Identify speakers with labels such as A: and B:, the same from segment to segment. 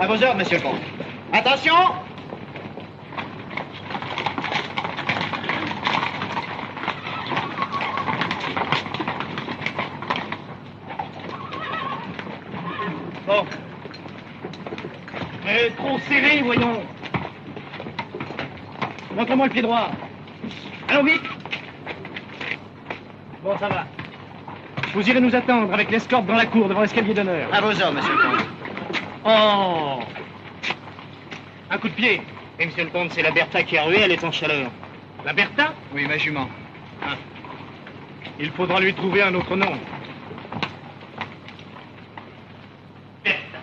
A: À vos ordres, monsieur le comte. Attention! Bon. Mais trop serré, voyons. Montre-moi le pied droit. Allons vite. Bon, ça va. Vous irez nous attendre avec l'escorte dans la cour devant l'escalier d'honneur. À vos ordres, monsieur le comte. Oh! Un coup de pied. Et monsieur le comte, c'est la Bertha qui a rué, elle est en chaleur. La Bertha? Oui, ma jument. Ah. Il faudra lui trouver un autre nom. Bertha.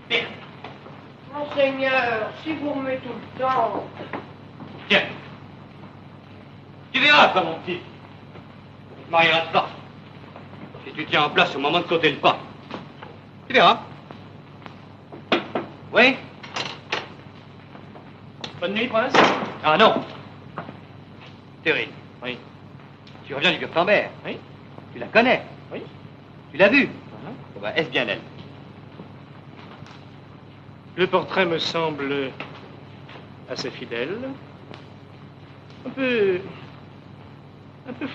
A: Bertha.
B: Monseigneur, si vous remettez tout le temps...
A: Tiens. Tu verras, pas mon petit. Tu ne marieras pas. Si tu tiens en place au moment de sauter le pas. Tu verras. Oui? Bonne nuit, prince. Ah non. Thérine. Oui. Tu reviens du Guertemberg. Oui. Tu la connais. Oui. Tu l'as vue. Oh ben, est-ce bien elle? Le portrait me semble assez fidèle. Un peu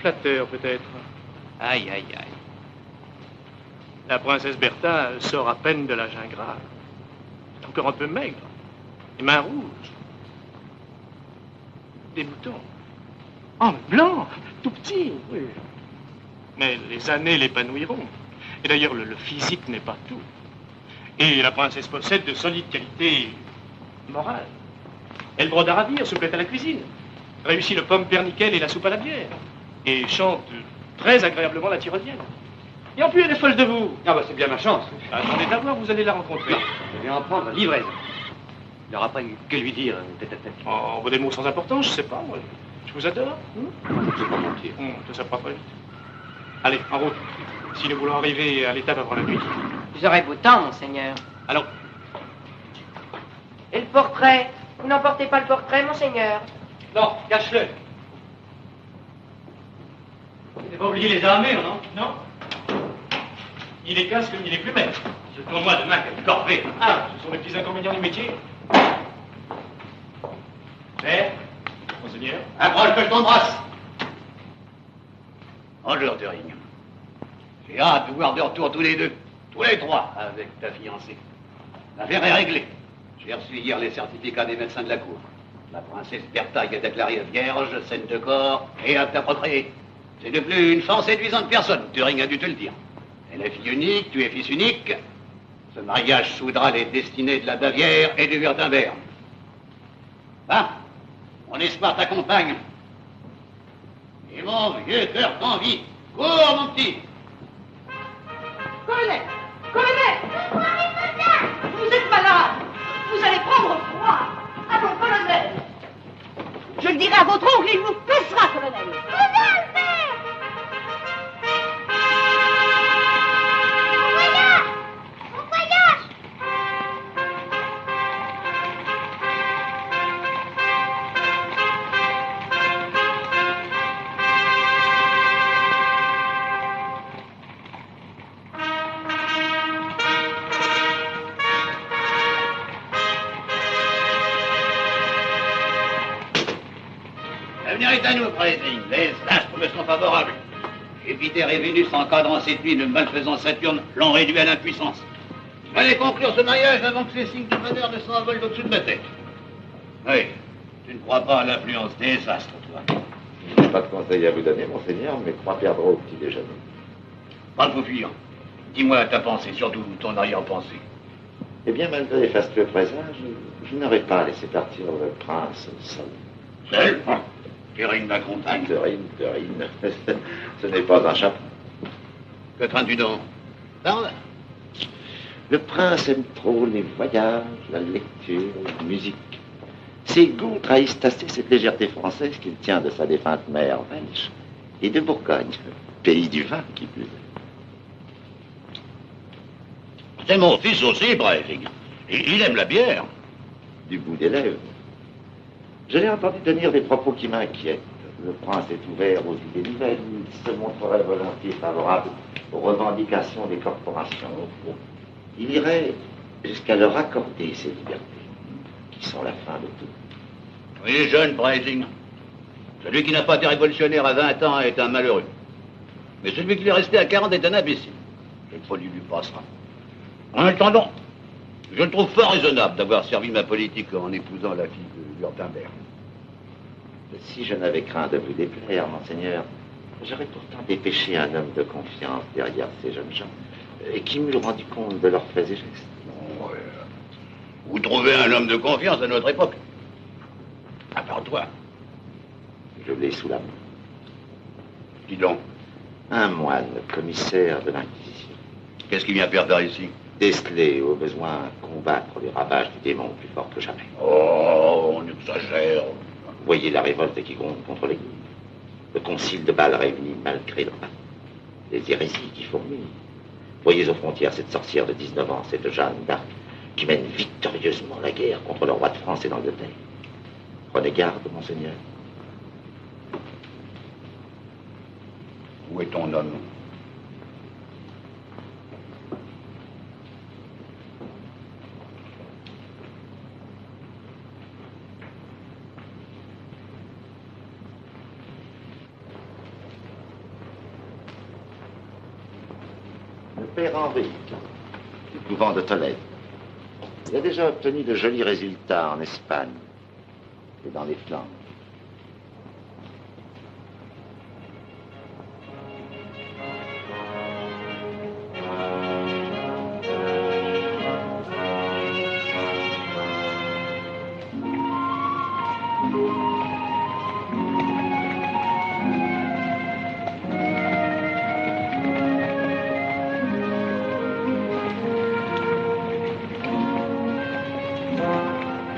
A: flatteur, peut-être. Aïe, aïe, aïe. La princesse Bertha sort à peine de l'âge ingrat. Encore un peu maigre. Les mains rouges. Des boutons. Oh, blanc, tout petit, oui. Mais les années l'épanouiront. Et d'ailleurs, le physique n'est pas tout. Et la princesse possède de solides qualités morales. Elle brode à ravir, se plaît à la cuisine, réussit le pomme pernickel et la soupe à la bière, et chante très agréablement la tyrolienne. Et en plus, elle est folle de vous. Ah bah c'est bien ma chance. Attendez d'abord, vous allez la rencontrer. Je vais en prendre livraison. Il n'aura pas que lui dire tête à tête. Oh, des mots sans importance, je sais pas, moi. Je vous adore. Je ne sais pas mentir. Ça sera pas très vite. Allez, en route. Si nous voulons arriver à l'étape avant la nuit.
B: Vous aurez beau temps, monseigneur.
A: Allons.
B: Et le portrait? Vous n'emportez pas le portrait, monseigneur?
A: Non, cache-le. Vous n'avez pas oublié les armures, non? Non. Ni les casques, ni les plumettes. Ce tournoi de main quelle corvée. Ah, ce sont les petits inconvénients du métier. Père, monseigneur. Approche que je t'embrasse. Bonjour, Turing. J'ai hâte de vous voir de retour tous les deux, tous les trois, avec ta fiancée. L'affaire est réglée. J'ai reçu hier les certificats des médecins de la cour. La princesse Bertha est déclarée vierge, saine de corps et apte à procréer. C'est de plus une femme séduisante personne, Turing a dû te le dire. Elle est fille unique, tu es fils unique. Ce mariage soudra les destinées de la Bavière et du Wurtemberg. Ah, mon espoir t'accompagne. Et mon vieux cœur t'envie. Cours, mon petit.
B: Colonel! Colonel! Vous êtes malade! Vous allez prendre froid! Allons, colonel! Je le dirai à votre oncle, il vous pèsera, colonel! Colonel! Mon voyage!
A: L'avenir est à nous, Président. Les astres me sont favorables. Jupiter et Vénus, encadrant cette nuit de malfaisant Saturne, l'ont réduit à l'impuissance. Il fallait conclure ce mariage avant que ces signes de bonheur ne s'envolent au-dessus de ma tête. Oui, tu ne crois pas à l'influence des astres, toi.
C: Je n'ai pas de conseils à vous donner, monseigneur, mais 3 perdreaux au petit déjeuner.
A: Pas de fouillant. Dis-moi ta pensée, surtout ton arrière-pensée.
C: Eh bien, malgré les fastueux présages, je n'aurais pas laissé partir le prince seul.
A: Seul? Thérine m'accompagne.
C: Thérine. Ce n'est pas un chapeau.
A: Que crains-tu donc? Parle.
C: Le prince aime trop les voyages, la lecture, la musique. Ses goûts trahissent assez cette légèreté française qu'il tient de sa défunte mère belge et de Bourgogne, pays du vin qui plus est.
A: C'est mon fils aussi, Breivik. Il aime la bière.
C: Du bout des lèvres. Je l'ai entendu tenir des propos qui m'inquiètent. Le prince est ouvert aux idées nouvelles. Il se montrerait volontiers favorable aux revendications des corporations. Il irait jusqu'à leur accorder ces libertés, qui sont la fin de tout.
D: Oui, jeune Breising. Celui qui n'a pas été révolutionnaire à 20 ans est un malheureux. Mais celui qui est resté à 40 est un imbécile. Cette folie lui passera. En attendant, je trouve fort raisonnable d'avoir servi ma politique en épousant la fille de Wurtemberg.
C: Si je n'avais craint de vous déplaire, monseigneur, j'aurais pourtant dépêché un homme de confiance derrière ces jeunes gens, et qui m'eût rendu compte de leurs faits et gestes.
D: Ouais. Vous trouvez un homme de confiance à notre époque? À part toi.
C: Je l'ai sous la main.
D: Dis donc.
C: Un moine, commissaire de l'Inquisition.
D: Qu'est-ce qu'il vient faire ici?
C: Déceler, au besoin, combattre les ravages du démon plus fort que jamais.
D: Oh, on exagère.
C: Voyez la révolte qui gronde contre l'Église. Le concile de Bâle réuni malgré le pape. Les hérésies qui fourmillent. Voyez aux frontières cette sorcière de 19 ans, cette Jeanne d'Arc, qui mène victorieusement la guerre contre le roi de France et d'Angleterre. Prenez garde, monseigneur.
D: Où est ton homme?
C: Le père Henri, du couvent de Tolède. Il a déjà obtenu de jolis résultats en Espagne et dans les Flandres.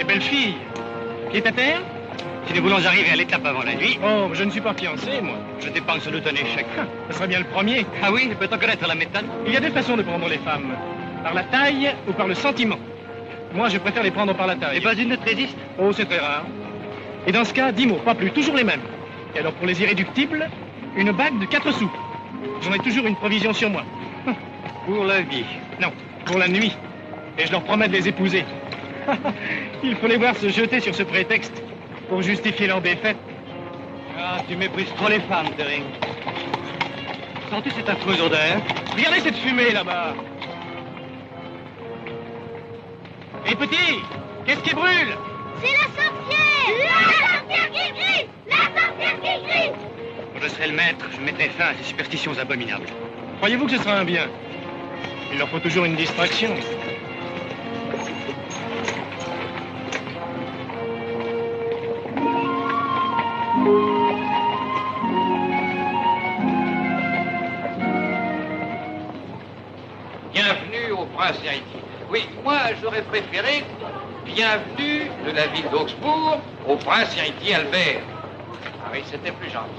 A: Belle-fille, pied à terre? Si nous voulons arriver à l'étape avant la nuit... Oh, je ne suis pas fiancé, moi. Je dépense le donner chacun. Ce sera bien le premier. Ah oui, peut-on connaître la méthode? Il y a deux façons de prendre les femmes. Par la taille ou par le sentiment. Moi, je préfère les prendre par la taille. Et pas une ne te résiste? Oh, c'est très rare. Et dans ce cas, 10 mots, pas plus, toujours les mêmes. Et alors, pour les irréductibles, une bague de 4 sous. J'en ai toujours une provision sur moi. Pour la vie? Non, pour la nuit. Et je leur promets de les épouser. Il faut les voir se jeter sur ce prétexte pour justifier leur défaite. Ah, tu méprises trop les femmes, Dering. Sens-tu cette affreuse odeur? Regardez cette fumée là-bas. Hé, petit, qu'est-ce qui brûle?
B: C'est la sorcière! La sorcière qui crie! La sorcière qui crie!
A: Quand je serai le maître, je mettrai fin à ces superstitions abominables. Croyez-vous que ce sera un bien? Il leur faut toujours une distraction.
E: Bienvenue au Prince Héritier. Oui, moi j'aurais préféré bienvenue de la ville d'Augsbourg au Prince Héritier Albert. Ah oui, c'était plus gentil.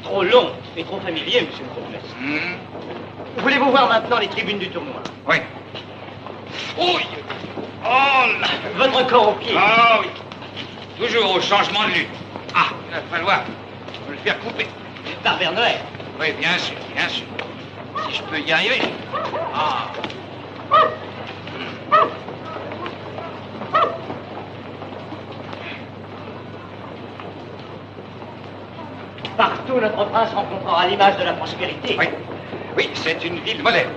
F: Trop long et trop familier, monsieur le bourgmestre. Voulez-vous voir maintenant les tribunes du tournoi?
E: Oui. Oui. Oh là.
F: Votre corps au pied.
E: Ah oui. Toujours au changement de lutte. Ah, il va falloir me le faire couper.
F: Par Père Noël.
E: Oui, bien sûr, bien sûr. Si je peux y arriver. Ah.
F: Partout, notre prince rencontrera l'image de la prospérité.
E: Oui, oui, c'est une ville moderne.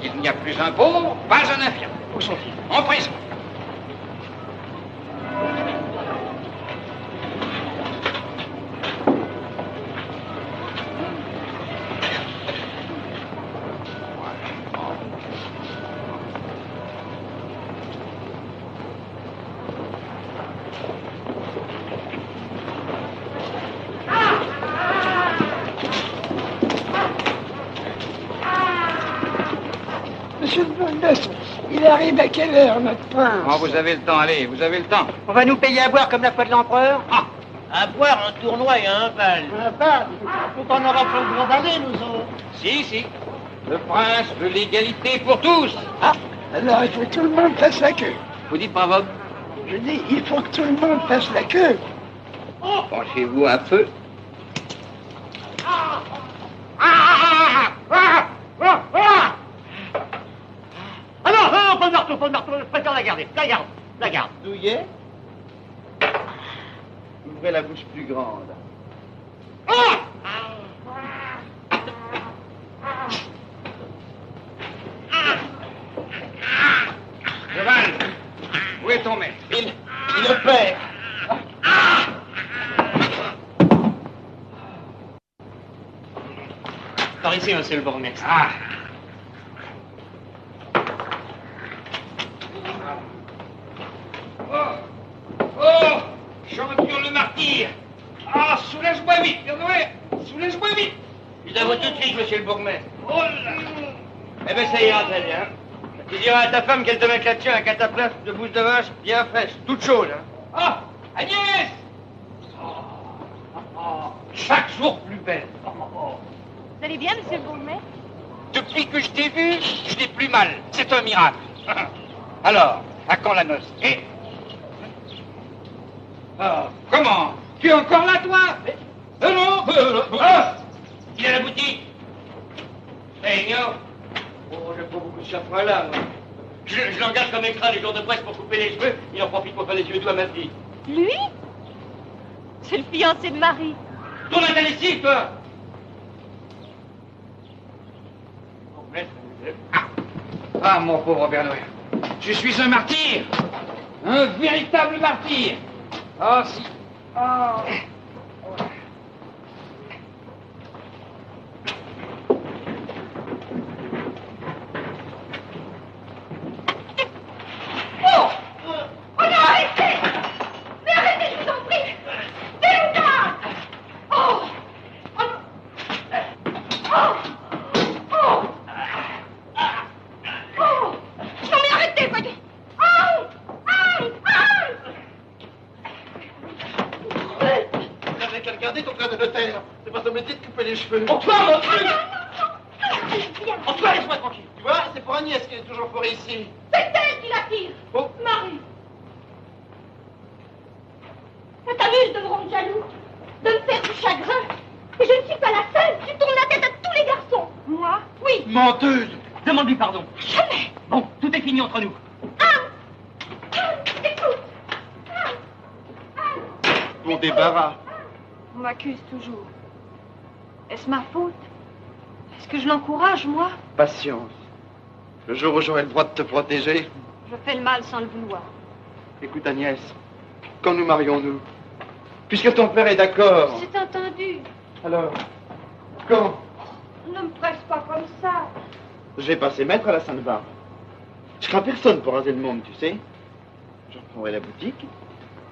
E: Il n'y a plus un pauvre, pas un infirme.
F: Où sont-ils?
E: En prison.
G: Monsieur le bourgmestre, il arrive à quelle heure, notre prince?
E: Oh, vous avez le temps, allez, vous avez le temps.
F: On va nous payer à boire comme la fois de l'empereur?
E: Ah,
F: À boire un tournoi et un bal.
G: Un bal? Faut qu'on aura pas le droit d'aller, nous autres.
E: si, si. Le prince veut l'égalité pour tous.
G: Ah, alors il faut que tout le monde fasse la queue.
E: Vous dites, bravo.
G: Je dis, il faut que tout le monde fasse la queue.
E: Penchez-vous un peu.
F: Alors, pas de marteau, je préfère la garder. La garde.
H: Douillet. Ouvrez la bouche plus grande.
E: Cheval, où est ton maître?
H: Il opère.
F: Par ici, monsieur le bourgmestre.
E: Ah. Oh, champion le martyr. Ah, soulège-moi vite, Père Noël. Soulège-moi vite.
F: Je l'avoue tout de suite, monsieur le bourgmestre.
E: Oh là.
F: Eh ben, ça ira très bien. Tu diras à ta femme qu'elle te mette là-dessus un cataplasme de bouche de vache bien fraîche, toute chaude, hein.
E: Ah, Agnès. Chaque jour plus belle.
B: Vous allez bien, monsieur le bourgmestre?
E: Depuis que je t'ai vu, je n'ai plus mal. C'est un miracle. Alors, à quand la noce? Comment? Tu es encore là, toi? Non.
F: Il est à la boutique. Eh, Igno. Oh, j'aime pas beaucoup ce chafouin-là, moi. Je l'engage comme extra les jours de presse pour couper les cheveux. Il en profite pour faire les yeux doux à ma fille.
B: Lui? C'est le fiancé de Marie.
F: Tourne ta lessive, toi.
E: Ah, mon pauvre Père Noël. Je suis un martyr. Un véritable martyr. Ah, si. Ah.
B: Oh non, arrêtez! Mais arrêtez, je vous en prie! Délouda! Oh! Oh! Oh! Oh! Oh! Non mais arrêtez, voyez! Oh! Oh!
H: Vous n'avez qu'à regarder ton frère de notaire. C'est pas son métier de couper les cheveux.
F: Antoine, mon truc!
B: Viens.
F: Antoine, laisse-moi tranquille.
H: Tu vois, c'est pour Agnès qui est toujours forée ici.
B: C'est elle qui la tire!
H: Oh.
B: Marie! Ça t'amuse de me rendre jaloux, de me faire du chagrin. Et je ne suis pas la seule. Tu tournes la tête à tous les garçons. Moi? Oui.
H: Menteuse.
F: Demande-lui pardon.
B: Jamais.
F: Bon, tout est fini entre nous.
B: Écoute.
H: Ton débarras.
B: On m'accuse toujours. Est-ce ma faute? Est-ce que je l'encourage, moi?
H: Patience. Le jour où j'aurai le droit de te protéger.
B: Je fais le mal sans le vouloir.
H: Écoute Agnès, quand nous marions-nous? Puisque ton père est d'accord.
B: C'est entendu.
H: Alors, quand?
B: Ne me presse pas comme ça.
H: Je vais passer maître à la Sainte-Barbe. Je crains personne pour raser le monde, tu sais. Je reprendrai la boutique.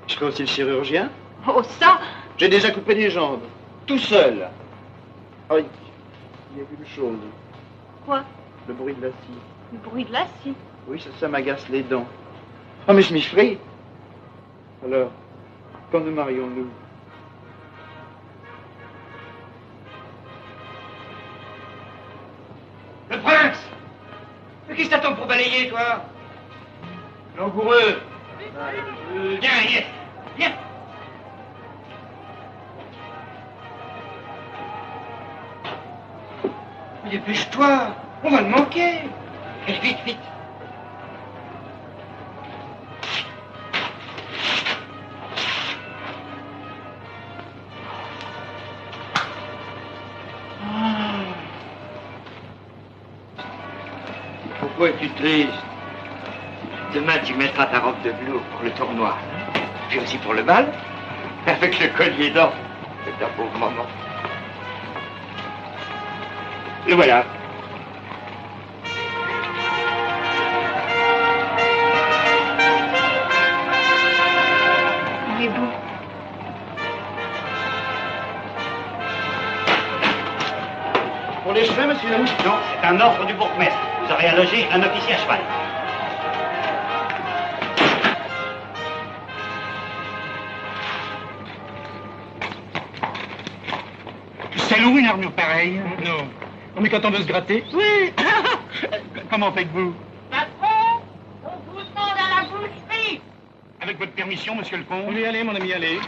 H: Je serai aussi le chirurgien.
B: Oh, ça!
H: J'ai déjà coupé les jambes. Tout seul. Ah oui, il y a une chose.
B: Quoi?
H: Le bruit de la scie.
B: Le bruit de la scie.
H: Oui, ça m'agace les dents. Ah, mais je m'y ferai. Alors, quand nous marions-nous?
F: Le prince! Mais qu'est-ce que t'attends pour balayer, toi? Langoureux! Viens, Agnès! Viens! Mais dépêche-toi! On va le manquer! Allez, vite, vite! Pourquoi es-tu triste? Demain, tu mettras ta robe de velours pour le tournoi. Puis aussi pour le bal. Avec le collier d'or de ta pauvre maman. Le voilà.
B: Il est beau.
H: Pour les cheveux, monsieur?
F: Non, c'est un ordre du bourgmestre. Vous aurez à loger un officier à cheval.
A: C'est lourd une armure pareille? Non. Oh, mais quand on veut se gratter? Oui. Comment faites-vous?
B: Patron, on vous demande à la boucherie.
A: Avec votre permission, monsieur le comte? Oui, allez, mon ami, allez.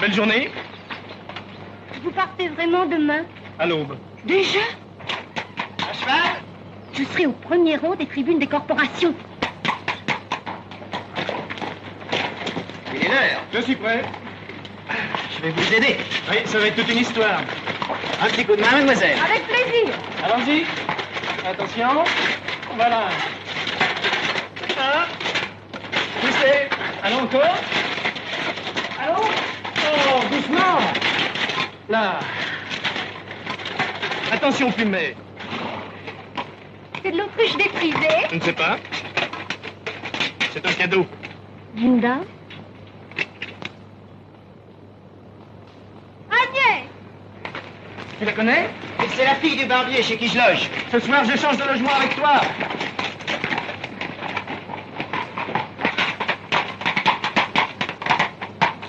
A: Belle journée?
B: Vous partez vraiment demain?
A: À l'aube.
B: Déjà?
F: À cheval?
B: Vous serez au premier rang des tribunes des corporations.
F: Il est l'heure.
A: Je suis prêt.
F: Je vais vous aider.
A: Oui, ça va être toute une histoire.
F: Un petit coup de main, mademoiselle.
B: Avec plaisir.
A: Allons-y. Attention. Voilà. Poussez. Allons encore. Allons. Oh, doucement. Là. Attention, fumée.
B: C'est de l'autruche défrisée.
A: Je ne sais pas. C'est un cadeau.
B: Linda. Agnès.
A: Tu la connais?
F: C'est la fille du barbier chez qui je loge.
A: Ce soir, je change de logement avec toi.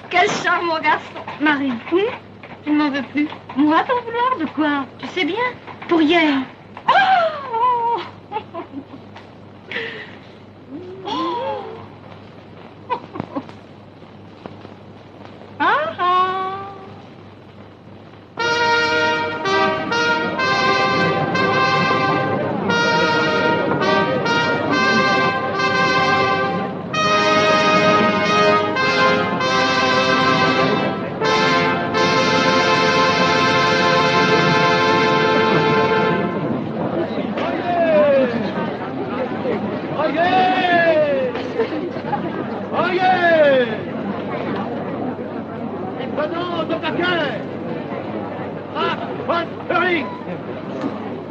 B: Quel charmant garçon. Marie. Oui? Tu ne m'en veux plus? Moi, t'en vouloir de quoi? Tu sais bien. Pour hier. Oh! Oh! Ah ah!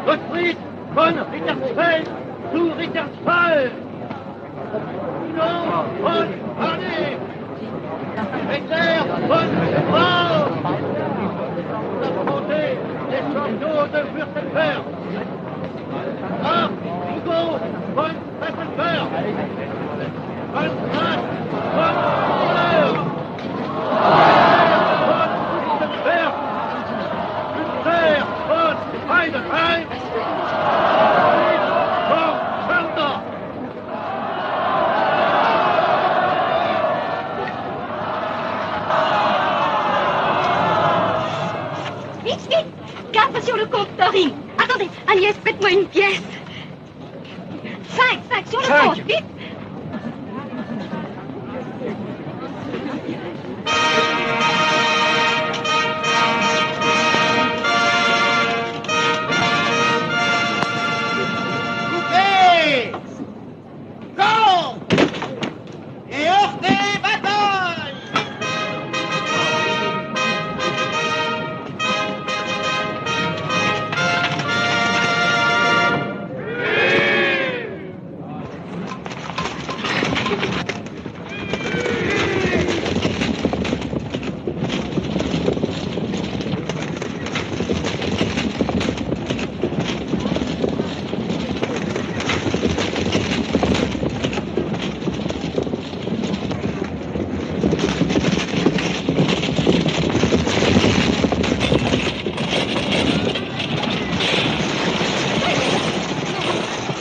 I: Gottfried von Rittersfeld zu Rittersfeld. Nom von Hardy. Peter von Brau. Affronter les champions de Württemberg. Ah, Hugo von Wessenberg. Von Franz von Moller. Von Württemberg. Günther von Heidenheim. Von Sander.
B: Vite, vite! Garde sur le comptoring. Attendez, Agnès, prête-moi une pièce. 5 sur le compte, vite!
I: Coupez! Go! Et heurtez, bataille!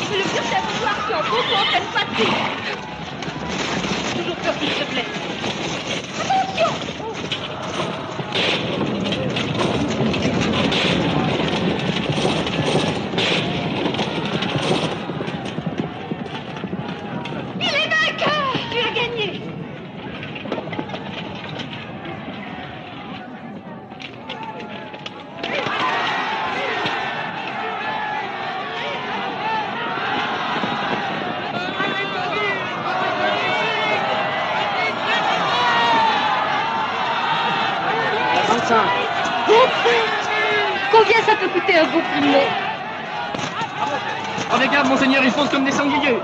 B: C'est le vieux savoir qui en beaucoup en pleine patrie. Toujours peur, s'il te plaît. Attention! Il est vainqueur! Tu as gagné! Combien ça peut coûter un beau poulet?
A: Prenez garde, monseigneur, ils foncent comme des sangliers.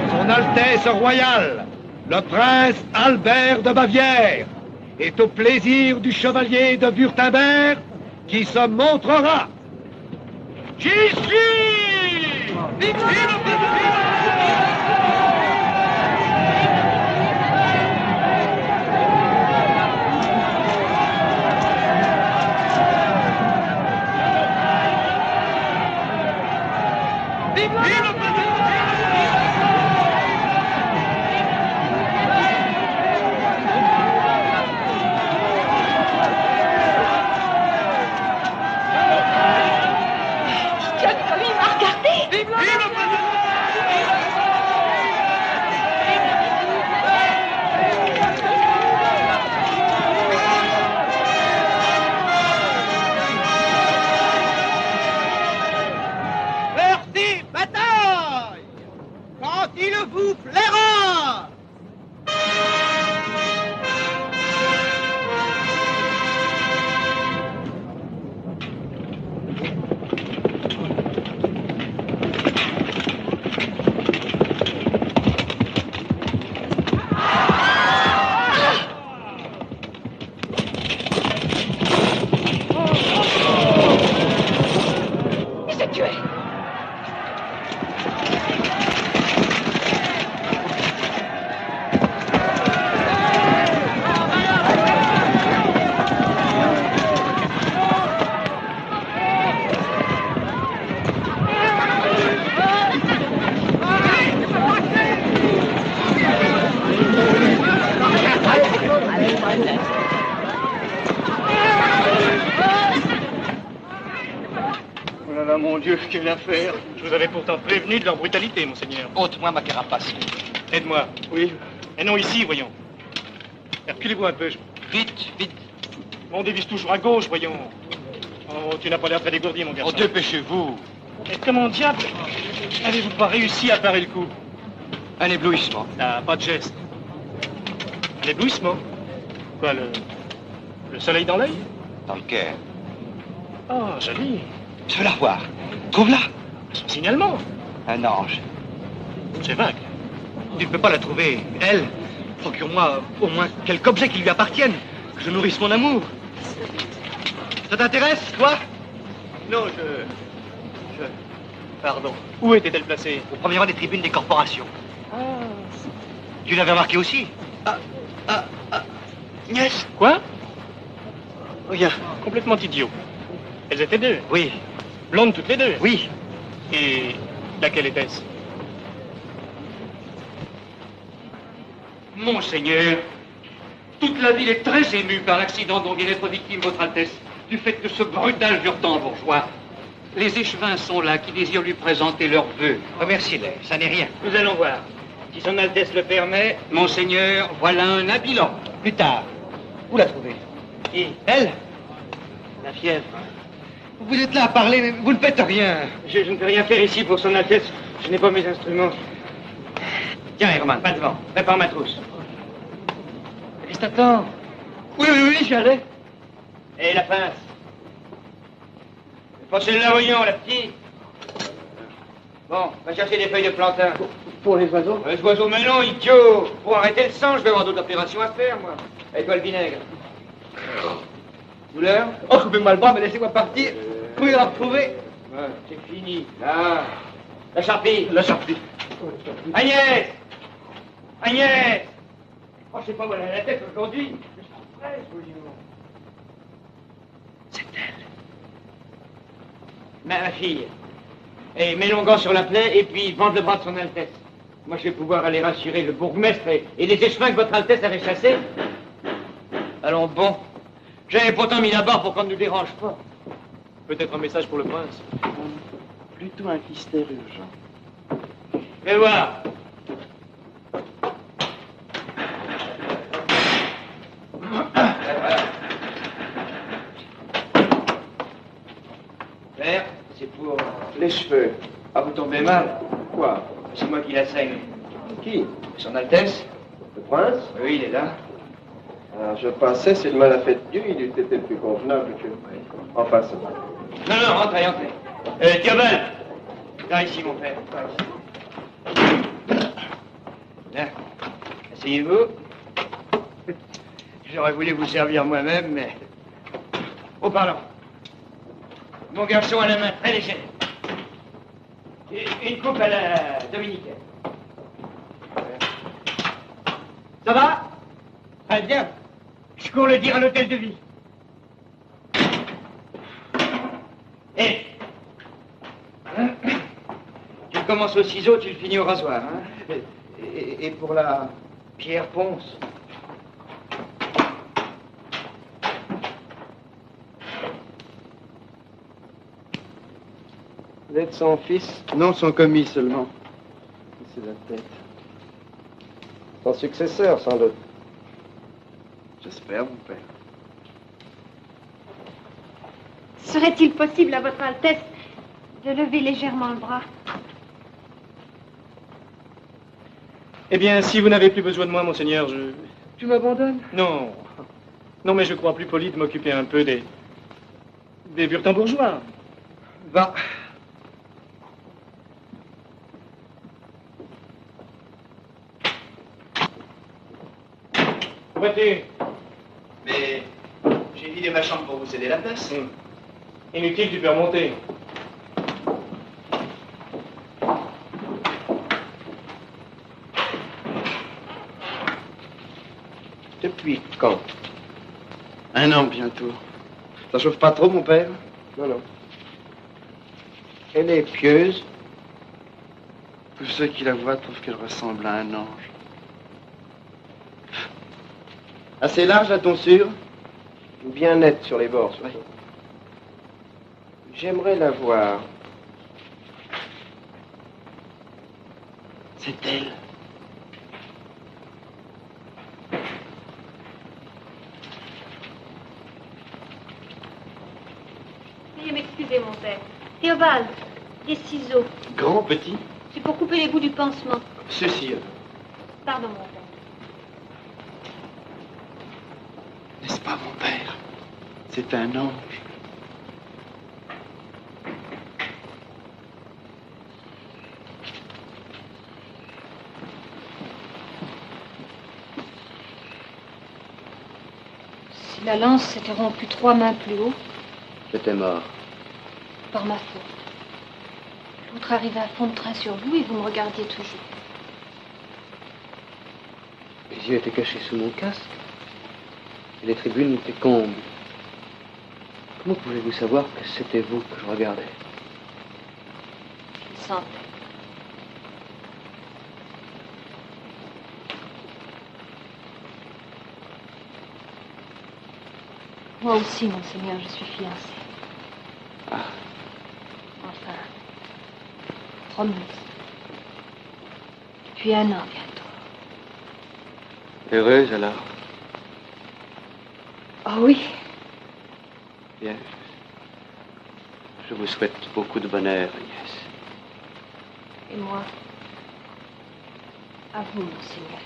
J: Son Altesse royale, le prince Albert de Bavière, est au plaisir du chevalier de Württemberg qui se montrera. J'y suis!
A: Oh là là, mon Dieu, quelle affaire! Je vous avais pourtant prévenu de leur brutalité, monseigneur.
E: Ôte-moi ma carapace.
A: Aide-moi. Oui. Et non, ici, voyons. Reculez-vous un peu.
E: Vite, vite.
A: On dévisse toujours à gauche, voyons. Oh, tu n'as pas l'air très dégourdi, mon garçon.
E: Oh, dépêchez-vous.
A: Et comment diable n'avez-vous pas réussi à parer le coup?
E: Un éblouissement.
A: Ah, pas de geste. Un éblouissement? Quoi, le soleil dans l'œil?
E: Dans le cœur.
A: Oh, joli.
E: Je veux la revoir. Trouve-la.
A: Son signalement.
E: Un ange.
A: C'est vague.
J: Tu ne peux pas la trouver. Elle, procure-moi au moins quelque objet qui lui appartienne, que je nourrisse mon amour. Ça t'intéresse, toi?
A: Non, Pardon. Où était-elle placée?
J: Au premier rang des tribunes des corporations. Tu l'avais remarqué aussi?
A: Nièce. Quoi? Regarde, complètement idiot. Elles étaient deux.
J: Oui.
A: Blondes toutes les deux.
J: Oui.
A: Et laquelle était-ce?
E: Monseigneur, toute la ville est très émue par l'accident dont vient d'être victime votre Altesse, du fait de ce brutal Jurtan bourgeois. Les échevins sont là qui désirent lui présenter leurs vœux.
J: Remercie-les, ça n'est rien.
E: Nous allons voir. Si son Altesse le permet, Monseigneur, voilà un habile homme.
J: Plus tard. Où la trouver?
A: Qui?
J: Elle?
A: La fièvre.
J: Vous êtes là à parler, mais vous ne faites rien.
A: Je ne peux rien faire ici pour son Altesse. Je n'ai pas mes instruments.
J: Tiens, Herman, pas devant.
A: Prépare ma trousse. Reste attends.
J: Oui, j'y allais.
A: Et la pince? Passez-la, voyons, la petite. Bon, va chercher des feuilles de plantain.
J: Pour les oiseaux?
A: Les oiseaux, mais non, idiot. Pour arrêter le sang, je vais avoir d'autres opérations à faire, moi. Et toi, le vinaigre? Douleur?
J: Oh, coupez-moi le bras, mais laissez-moi partir. Pour la retrouver.
A: Ouais, c'est fini. Là. La charpie.
J: La charpie.
A: Agnès! Agnès! Oh, je sais pas où elle a la tête aujourd'hui. Je suis fraîche, voyons. C'est elle. Ma fille. Et mets l'onguent sur la plaie et puis vende le bras de son Altesse. Moi, je vais pouvoir aller rassurer le bourgmestre et les échevins que votre Altesse avait chassés. Allons, bon. J'avais pourtant mis la barre pour qu'on ne nous dérange pas. Peut-être un message pour le prince.
H: Plutôt un mystère urgent.
A: Fais voir. Père, c'est pour
H: Les cheveux.
A: Ah, vous tombez mal.
H: Quoi?
A: C'est moi qui la saigne.
H: Qui?
A: Son Altesse?
H: Le prince?
A: Oui, il est là.
H: Ah, je pensais, s'il me l'a fait Dieu, il eût été plus convenable que... Enfin, ça va.
A: Non, entrez. Diable! Viens ici, mon père. Viens ici. Là. Asseyez-vous. J'aurais voulu vous servir moi-même, mais... Oh, pardon. Mon garçon a la main très légère. Une coupe à la dominicaine. Ça va? Très bien. Je cours le dire à l'hôtel de ville.
E: commences au ciseau, tu le finis au rasoir. Hein? Et pour la pierre ponce.
H: Vous êtes son fils? Non, son commis seulement. C'est la tête. Son successeur, sans doute. J'espère, mon père.
B: Serait-il possible à votre Altesse de lever légèrement le bras?
A: Eh bien, si vous n'avez plus besoin de moi, monseigneur,
H: Tu m'abandonnes?
A: Non. Non, mais je crois plus poli de m'occuper un peu des Wurtembourgeois.
H: Va.
A: Où vas-tu?
H: Mais j'ai vidé ma chambre pour vous céder la place.
A: Inutile, tu peux remonter.
H: Depuis quand? 1 an bientôt. Ça chauffe pas trop, mon père? Non, non. Elle est pieuse. Tous ceux qui la voient trouvent qu'elle ressemble à un ange. Assez large, la tonsure? Bien nette sur les bords, surtout. J'aimerais la voir. C'est elle.
B: Veuillez m'excuser, mon père. Théobald, des ciseaux.
H: Grand, petit?
B: C'est pour couper les bouts du pansement.
H: Ceci.
B: Pardon, mon père.
H: N'est-ce pas, mon père? C'est un ange.
B: Si la lance s'était rompue 3 mains plus haut,
H: J'étais mort.
B: par ma faute. L'autre arrivait à fond de train sur vous et vous me regardiez toujours.
K: Les yeux étaient cachés sous mon casque. Et les tribunes étaient combles. Comment pouvez-vous savoir que c'était vous que je regardais?
B: Je le sentais. Moi aussi, monseigneur, je suis fiancée.
K: Ah.
B: Enfin, promise. Depuis 1 an bientôt.
K: Heureuse alors?
B: Oh oui.
K: Bien. Je vous souhaite beaucoup de bonheur, Agnès.
B: Et moi, à vous, monseigneur.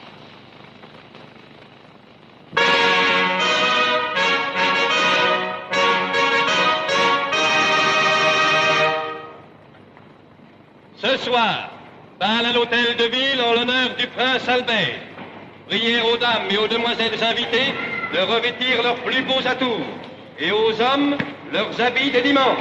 F: Ce soir, bal à l'hôtel de ville en l'honneur du prince Albert. Prière aux dames et aux demoiselles invitées de revêtir leurs plus beaux atours et aux hommes leurs habits des dimanches.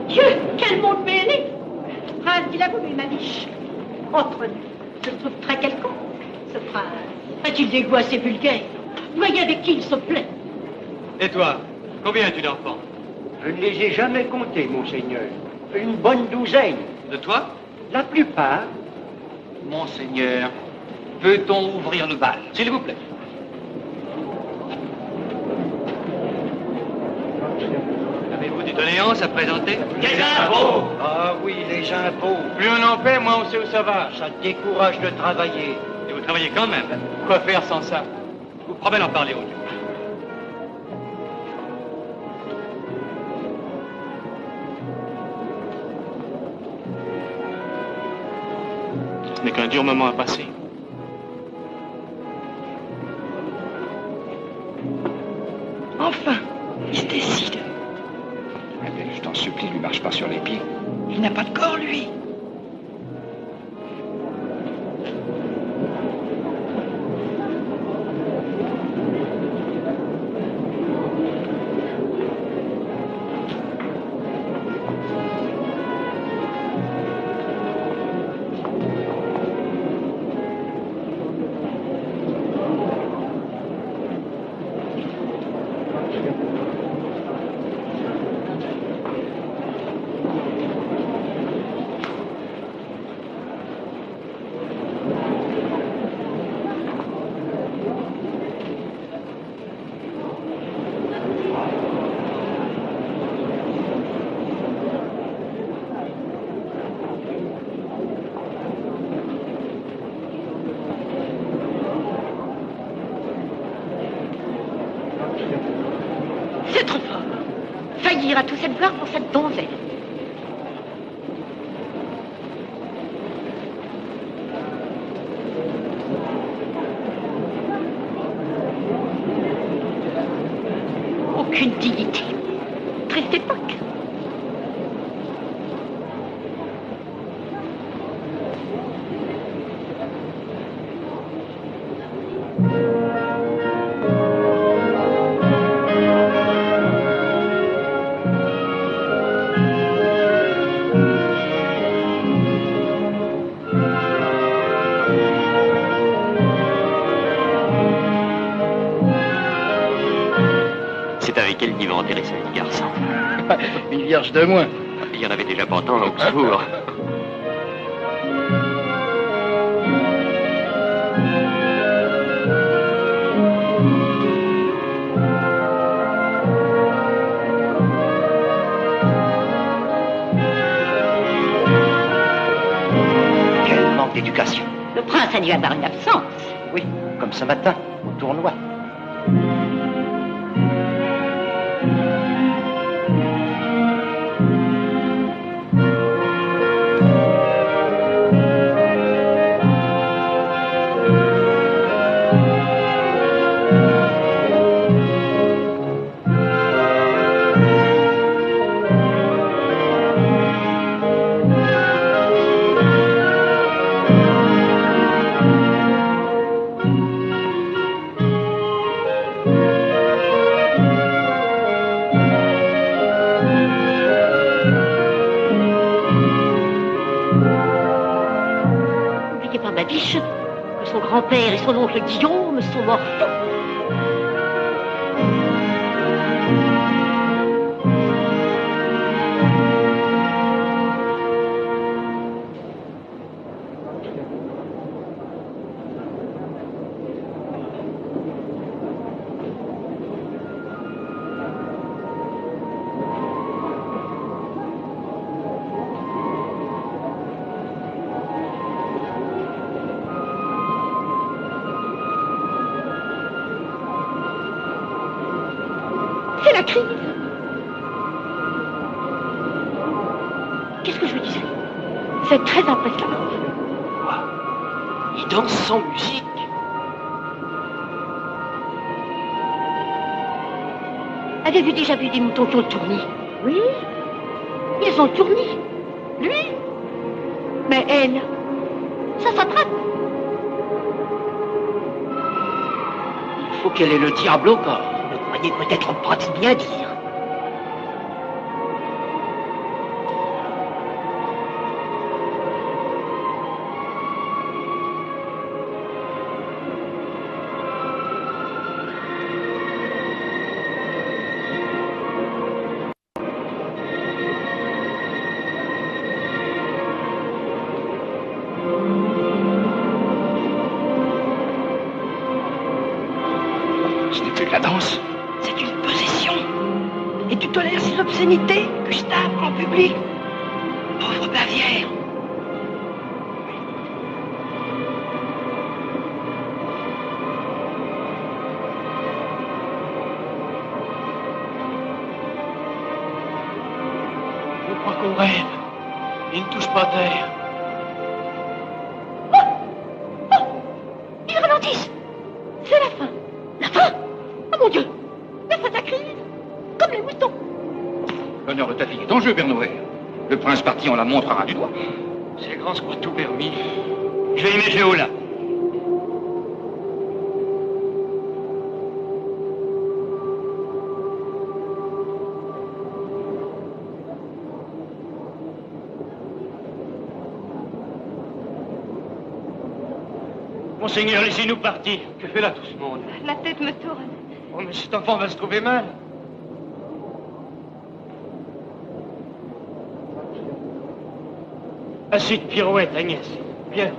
B: Dieu, quel monde béni! Prince, il a voulu ma biche. Entre nous, je le trouve très quelconque, ce prince. A-t-il des goûts assez vulgaires? Voyez avec qui il se plaît.
A: Et toi, combien as-tu d'enfants?
E: Je ne les ai jamais comptés, monseigneur. Une bonne douzaine.
A: De toi?
E: La plupart. Monseigneur, peut-on ouvrir le bal?
A: S'il vous plaît. Avez-vous des doléances à présenter?
E: Les impôts! Ah oui, les impôts.
A: Plus on en paie, moins on sait où ça va.
E: Ça décourage de travailler.
A: Et vous travaillez quand même. Quoi faire sans ça? Je vous promets d'en parler au duc. Ce n'est qu'un dur moment à passer.
G: Enfin, il se décide.
L: Mais je t'en supplie, lui marche pas sur les pieds.
G: Il n'a pas de corps, lui.
B: ira tout cette gloire pour cette donzelle. Aucune dignité. Triste époque.
M: C'est avec elle qu'il va enterrer ce petit garçon.
H: Une vierge de moins.
M: Il y en avait déjà pas tant à Augsbourg.
C: Quel manque d'éducation.
B: Le prince a dû avoir une absence.
C: Oui, comme ce matin, au tournoi.
B: N'oubliez pas, ma biche, que son grand-père et son oncle Guillaume sont morts fous. C'est la crise. Qu'est-ce que je vous disais? C'est très impressionnant.
M: Il danse sans musique.
B: Avez-vous déjà vu des moutons qui ont tourné? Oui. Ils ont tourné. Lui? Mais elle, ça s'attrape.
M: Il faut qu'elle ait le diable au corps.
B: Vous croyez peut-être pas si bien dire.
L: Ce n'est plus que la danse.
G: C'est une possession. Et tu tolères ces obscénités, Gustave, en public? Pauvre Bavière.
M: Je crois qu'on rêve. Il ne touche pas terre.
B: Ils ralentissent. C'est la fin. La fin? Oh mon Dieu. La fin de la crise. Comme les moutons.
L: L'honneur de ta fille est en jeu, Père Noël. Le prince parti, on la montrera du doigt.
M: C'est grand ce qu'on a tout permis. Je vais y mettre Géo là. Monseigneur, laissez-nous partir. Que fait là tout ce monde?
B: La tête me tourne.
M: Oh, mais cet enfant va se trouver mal. Assez de pirouettes, Agnès. Viens.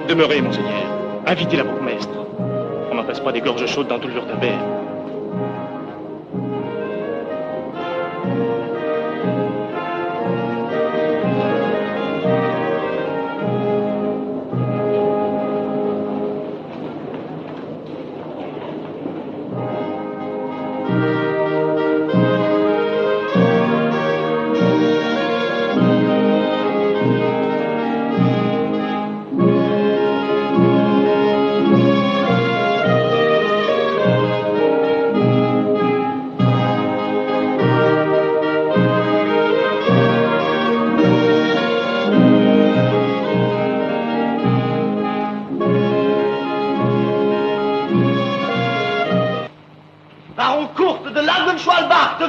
A: Demeurez, monseigneur. Invitez la bourgmestre. On n'en passe pas des gorges chaudes dans tout le Lurtabert.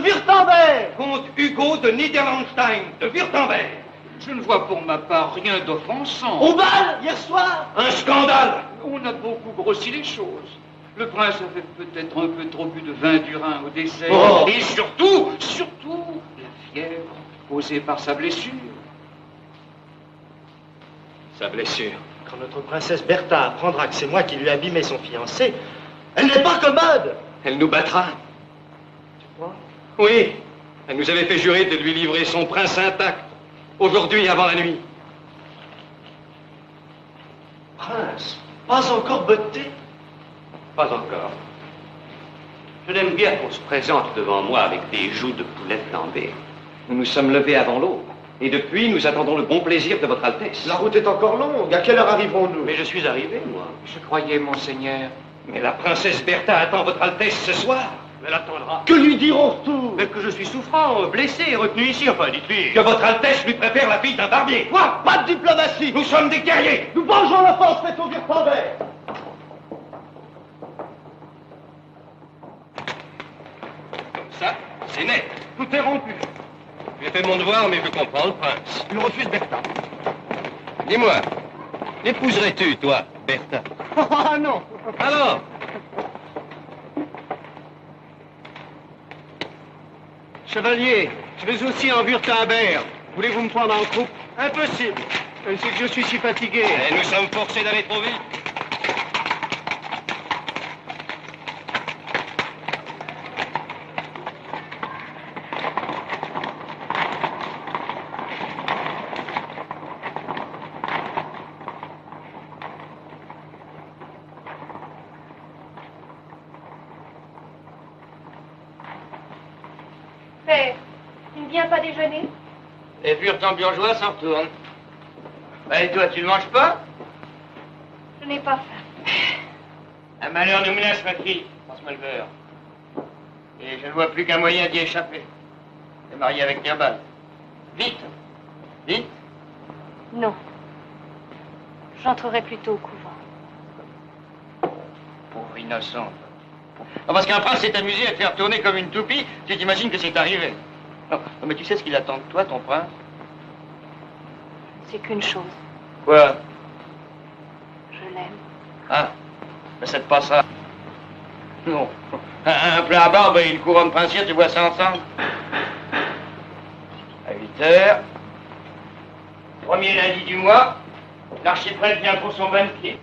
I: Württemberg.
F: Comte Hugo de Niederlandstein, de Württemberg.
E: Je ne vois pour ma part rien d'offensant.
I: Au bal, hier soir.
F: Un scandale.
E: On a beaucoup grossi les choses. Le prince avait peut-être un peu trop bu de vin du Rhin au dessert.
F: Oh.
E: Et surtout, la fièvre causée par sa blessure.
F: Sa blessure.
A: Quand notre princesse Bertha apprendra que c'est moi qui lui ai abîmé son fiancé, elle n'est pas commode.
F: Elle nous battra.
A: Tu crois?
F: Oui. Elle nous avait fait jurer de lui livrer son prince intact. Aujourd'hui, avant la nuit.
A: Prince, pas encore botté?
F: Pas encore. Je l'aime bien qu'on se présente devant moi avec des joues de poulet flambées. Nous nous sommes levés avant l'aube. Et depuis, nous attendons le bon plaisir de votre Altesse.
H: La route est encore longue. À quelle heure arriverons-nous?
F: Mais je suis arrivé, moi.
E: Je croyais, monseigneur.
F: Mais la princesse Bertha attend votre Altesse ce soir. Elle attendra.
H: Que lui dirons retour?
F: Mais que je suis souffrant, blessé, retenu ici. Enfin, dites-lui que votre Altesse lui préfère la fille d'un barbier. Quoi?
H: Pas de diplomatie.
F: Nous sommes des guerriers.
H: Nous vengeons l'offense faite au Württemberg.
F: Comme ça, c'est net. Tout est rompu. J'ai fait mon devoir, mais je comprends le prince.
H: Il refuse Bertha.
F: Dis-moi, l'épouserais-tu, toi, Bertha?
H: Ah non.
F: Alors?
H: Chevalier, je vais aussi en Württemberg. Voulez-vous me prendre en croupe?
A: Impossible.
H: C'est que je suis si fatigué.
F: Et nous sommes forcés d'aller trop vite.
N: Père, tu ne viens pas déjeuner?
E: Les Württembergeois s'en retournent. Et toi, tu ne manges pas?
N: Je n'ai pas faim.
E: Un malheur nous menace, ma fille, passe-moi le beurre. Et je ne vois plus qu'un moyen d'y échapper. T'es marié avec Nirbal. Vite! Vite!
N: Non. J'entrerai plutôt au couvent.
E: Pauvre innocente. Non, parce qu'un prince s'est amusé à te faire tourner comme une toupie, tu t'imagines que c'est arrivé. Non, mais tu sais ce qu'il attend de toi, ton prince?
N: C'est qu'une chose.
E: Quoi?
N: Je l'aime.
E: Ah, mais ça te passera. Non. Un plat à barbe et une couronne princière, tu vois ça ensemble? À 8 heures. Premier lundi du mois, l'archiprêtre vient pour son bain de pied.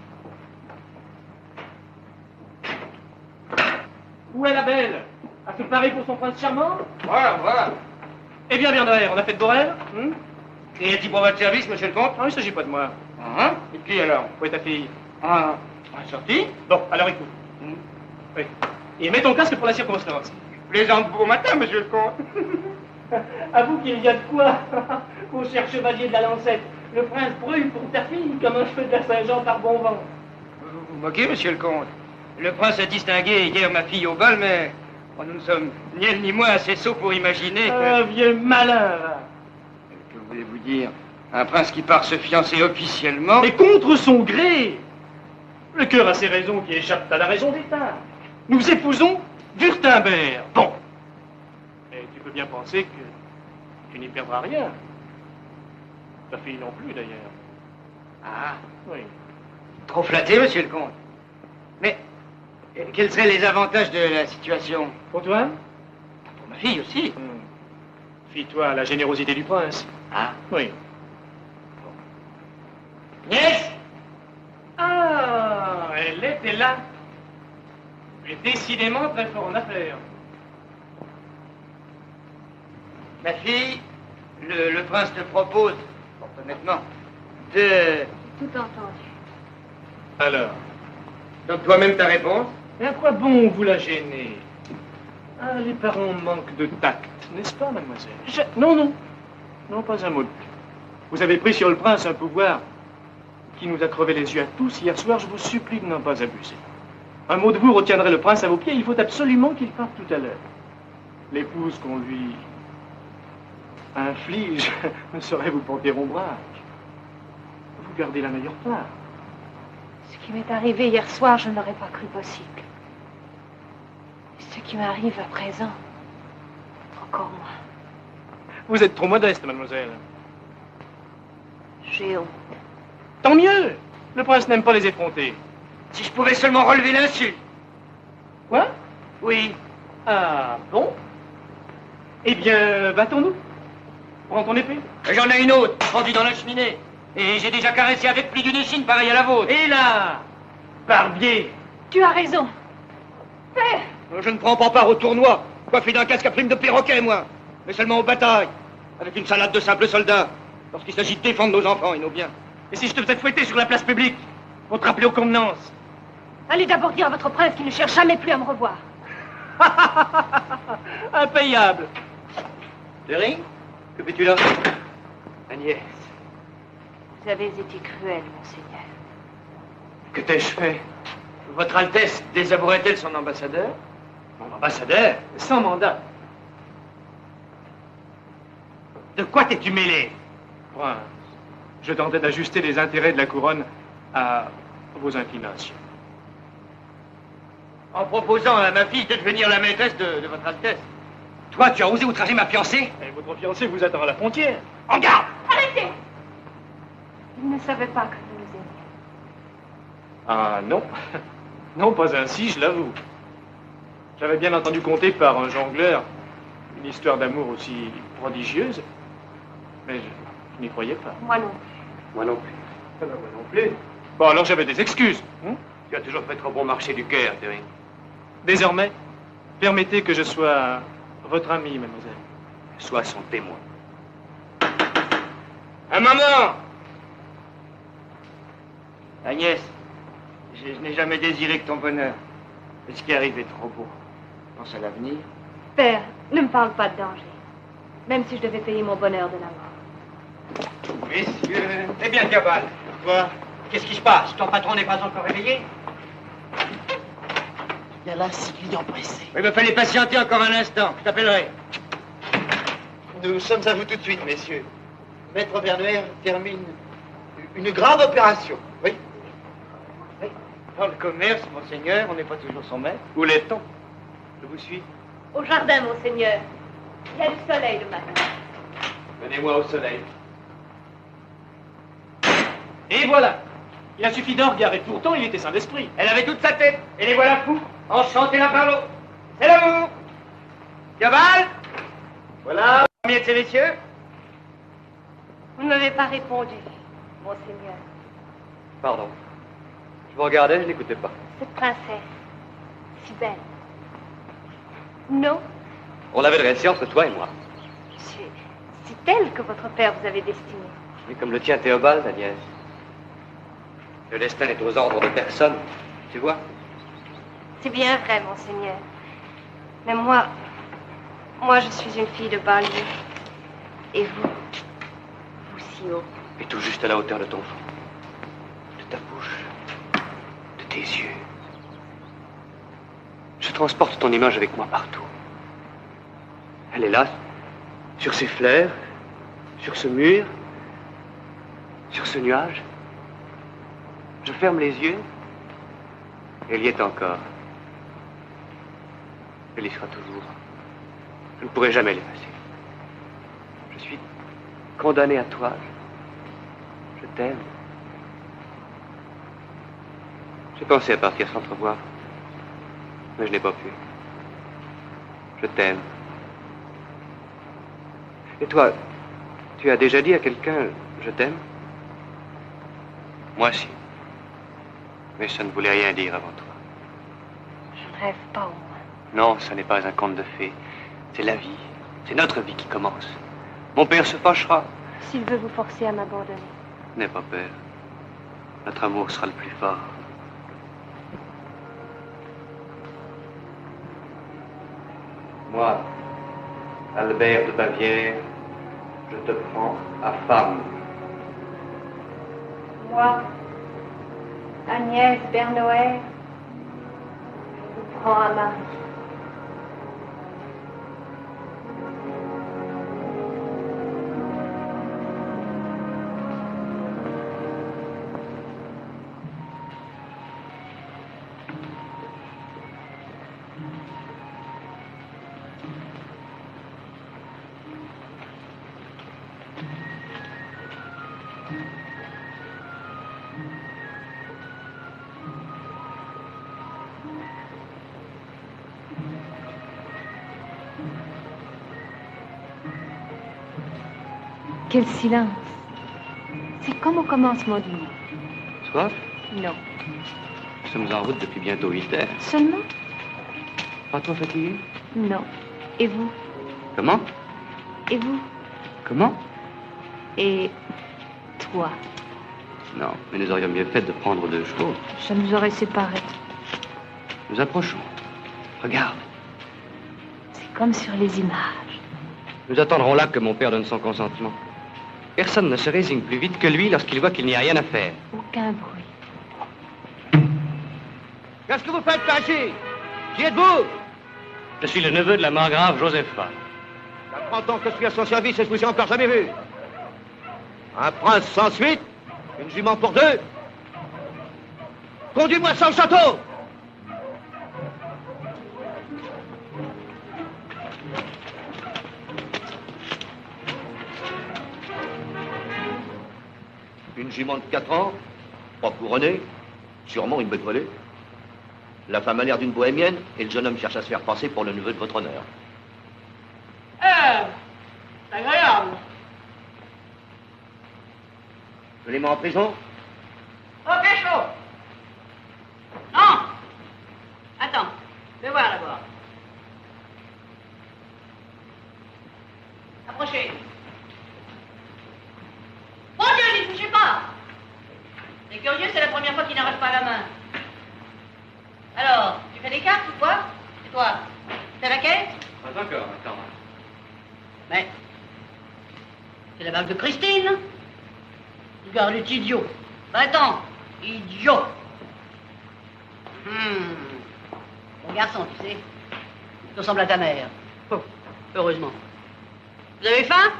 A: Où est la belle? À se parer pour son prince charmant?
E: Voilà, voilà.
A: Eh bien, Bernard, on a fait de beaux rêves?
E: Et a-t-il pour votre service, monsieur le comte?
A: Non, il ne s'agit pas de moi.
E: Et puis alors?
A: Où est ta fille?
E: Ah, sortie?
A: Bon, alors écoute. Oui. Et mets ton casque pour la circonstance.
E: Plaisante beau matin, monsieur le comte.
A: Avoue qu'il y a de quoi, mon cher chevalier de la Lancette. Le prince brûle pour ta fille comme un cheveu de la Saint-Jean par bon vent.
E: Vous vous moquez, monsieur le comte. Le prince a distingué hier ma fille au bal, mais nous ne sommes ni elle ni moi assez sots pour imaginer que...
A: vieux malin, là.
E: Que voulez-vous dire? Un prince qui part se fiancer officiellement...
A: Mais contre son gré. Le cœur a ses raisons qui échappent à la raison d'État. Nous épousons Württemberg. Bon. Et tu peux bien penser que tu n'y perdras rien. Ta fille non plus, d'ailleurs.
E: Ah,
A: oui.
E: Trop flatté, monsieur le comte. Mais quels seraient les avantages de la situation?
A: Pour toi?
E: Pour ma fille aussi.
A: Fie-toi à la générosité du prince.
E: Ah?
A: Oui.
E: Yes!
A: Ah, elle était là. Tu es décidément très fort en affaires.
E: Ma fille, le prince te propose, fort honnêtement, de...
N: Tout entendu.
A: Alors?
E: Donc toi-même ta réponse?
A: Et à quoi bon vous la gêner? Ah, les parents manquent de tact, n'est-ce pas, mademoiselle? Non, non. Non, pas un mot de plus. Vous avez pris sur le prince un pouvoir qui nous a crevé les yeux à tous hier soir. Je vous supplie de n'en pas abuser. Un mot de vous retiendrait le prince à vos pieds. Il faut absolument qu'il parte tout à l'heure. L'épouse qu'on lui inflige ne saurait vous porter ombrage. Vous gardez la meilleure part.
N: Ce qui m'est arrivé hier soir, je ne l'aurais pas cru possible. Ce qui m'arrive à présent, Encore moi.
A: Vous êtes trop modeste, mademoiselle.
N: J'ai honte.
A: Tant mieux. Le prince n'aime pas les effrontés.
E: Si je pouvais seulement relever l'insulte.
A: Quoi?
E: Oui.
A: Ah, bon? Eh bien, battons-nous. Prends ton épée.
E: J'en ai une autre, pendue dans la cheminée. Et j'ai déjà caressé avec plus d'une échine pareille à la vôtre.
A: Et là, barbier.
N: Tu as raison. Père!
E: Je ne prends pas part au tournoi, coiffé d'un casque à plume de perroquet, moi. Mais seulement aux batailles, avec une salade de simples soldats, lorsqu'il s'agit de défendre nos enfants et nos biens.
A: Et si je te faisais fouetter sur la place publique, pour te rappeler aux convenances?
N: Allez d'abord dire à votre prince qu'il ne cherche jamais plus à me revoir.
A: Impayable.
J: Thierry, que fais-tu là?
K: Agnès,
N: Vous avez été cruel, monseigneur.
K: que t'ai-je fait?
E: Votre Altesse désavouerait-elle son ambassadeur?
K: Mon ambassadeur?
A: Sans mandat.
E: De quoi t'es-tu mêlé?
A: Prince, je tentais d'ajuster les intérêts de la couronne à vos inclinations.
E: En proposant à ma fille de devenir la maîtresse de votre Altesse. Toi, tu as osé outrager ma fiancée?
A: Et votre fiancé vous attend à la frontière.
E: En garde!
N: Arrêtez! Il ne savait pas que vous nous aimiez.
A: Ah non. Non, pas ainsi, je l'avoue. J'avais bien entendu conter par un jongleur une histoire d'amour aussi prodigieuse, mais je n'y croyais pas.
N: Moi non.
K: Moi non plus.
A: Ah ben, moi non plus. Bon, alors j'avais des excuses.
K: Tu as toujours fait trop bon marché du cœur, Thierry.
A: Désormais, permettez que je sois votre ami, mademoiselle.
K: Sois son témoin.
E: Un moment! Agnès, je n'ai jamais désiré que ton bonheur. Mais ce qui arrive est trop beau. Pense à l'avenir.
N: Père, ne me parle pas de danger. Même si je devais payer mon bonheur de la mort.
E: Messieurs... Eh bien, Diabal, quoi? Qu'est-ce qui se passe? Ton patron n'est pas encore réveillé?
I: Il y a là 6 clients pressés.
E: Il me fallait patienter encore un instant. Je t'appellerai.
I: Nous sommes à vous tout de suite, messieurs. Maître Bernoer termine une grave opération. Oui.
E: Dans le commerce, monseigneur, on n'est pas toujours son maître.
A: Où l'est-on? Je vous suis.
N: Au jardin, monseigneur. Il y a du soleil le matin.
A: Menez-moi au soleil. Et voilà. Il a suffi d'un regard et pourtant il était sain d'esprit.
E: Elle avait toute sa tête. Et les voilà fous. Enchantés l'un par l'autre. C'est l'amour. Diabal. Voilà. Combien de ces messieurs?
N: Vous ne m'avez pas répondu, monseigneur.
J: Pardon. Je vous regardais, je n'écoutais pas.
N: Cette princesse, si belle. Non,
J: On avait dressé entre toi et moi.
N: c'est elle que votre père vous avait destinée.
J: Mais comme le tien, Théobald, Agnès. Le destin n'est aux ordres de personne, tu vois.
N: C'est bien vrai, monseigneur. Mais moi, je suis une fille de banlieue. Et vous si haut.
J: Et tout juste à la hauteur de ton front. De ta bouche. De tes yeux. Je transporte ton image avec moi partout. Elle est là, sur ces fleurs, sur ce mur, sur ce nuage. Je ferme les yeux, et elle y est encore. Elle y sera toujours. Je ne pourrai jamais l'effacer. Je suis condamné à toi. Je t'aime. J'ai pensé à partir sans te revoir, mais je n'ai pas pu. Je t'aime. Et toi, tu as déjà dit à quelqu'un « je t'aime » ? Moi, si. Mais ça ne voulait rien dire avant toi.
N: Je ne rêve pas au moins.
J: Non, ça n'est pas un conte de fées. C'est la vie. C'est notre vie qui commence. Mon père se fâchera.
N: S'il veut vous forcer à m'abandonner.
J: N'aie pas peur. Notre amour sera le plus fort. Moi, Albert de Bavière, je te prends à femme.
N: Moi, Agnès Bernoer, je vous prends à mari.
O: Quel silence. C'est comme au commencement du monde.
J: Soif?
O: Non.
J: Nous sommes en route depuis bientôt 8 heures.
O: Seulement?
J: Pas trop fatigué?
O: Non. Et vous?
J: Comment?
O: Et vous?
J: Comment?
O: Et toi?
J: Non, mais nous aurions mieux fait de prendre 2 chevaux.
O: Ça nous aurait séparés.
J: Nous approchons. Regarde.
O: C'est comme sur les images.
J: Nous attendrons là que mon père donne son consentement. Personne ne se résigne plus vite que lui lorsqu'il voit qu'il n'y a rien à faire.
O: Aucun bruit.
J: Qu'est-ce que vous faites là, ici? Qui êtes-vous? Je suis le neveu de la margrave Josepha.
D: Il y a 30 ans que je suis à son service et je vous ai encore jamais vu. Un prince sans suite, une jument pour 2. Conduis-moi sans le château. Une jument de 4 ans, pas couronnée, sûrement une bête volée. La femme a l'air d'une bohémienne et le jeune homme cherche à se faire passer pour le neveu de votre honneur.
G: C'est agréable.
D: Je les mets en prison?
G: Oh, pécho! Non! Attends, fais voir d'abord. Approchez. Mon Dieu, n'y touchez pas! C'est curieux, c'est la première fois qu'il n'arrache pas la main. Alors, tu fais des cartes ou quoi? Et toi? C'est laquelle?
J: Pas encore, attends.
G: Mais, c'est la bague de Christine. Regarde, est idiot. 20 ans, idiot. Bon garçon, tu sais. Tu ressembles à ta mère. Oh, heureusement. Vous avez faim?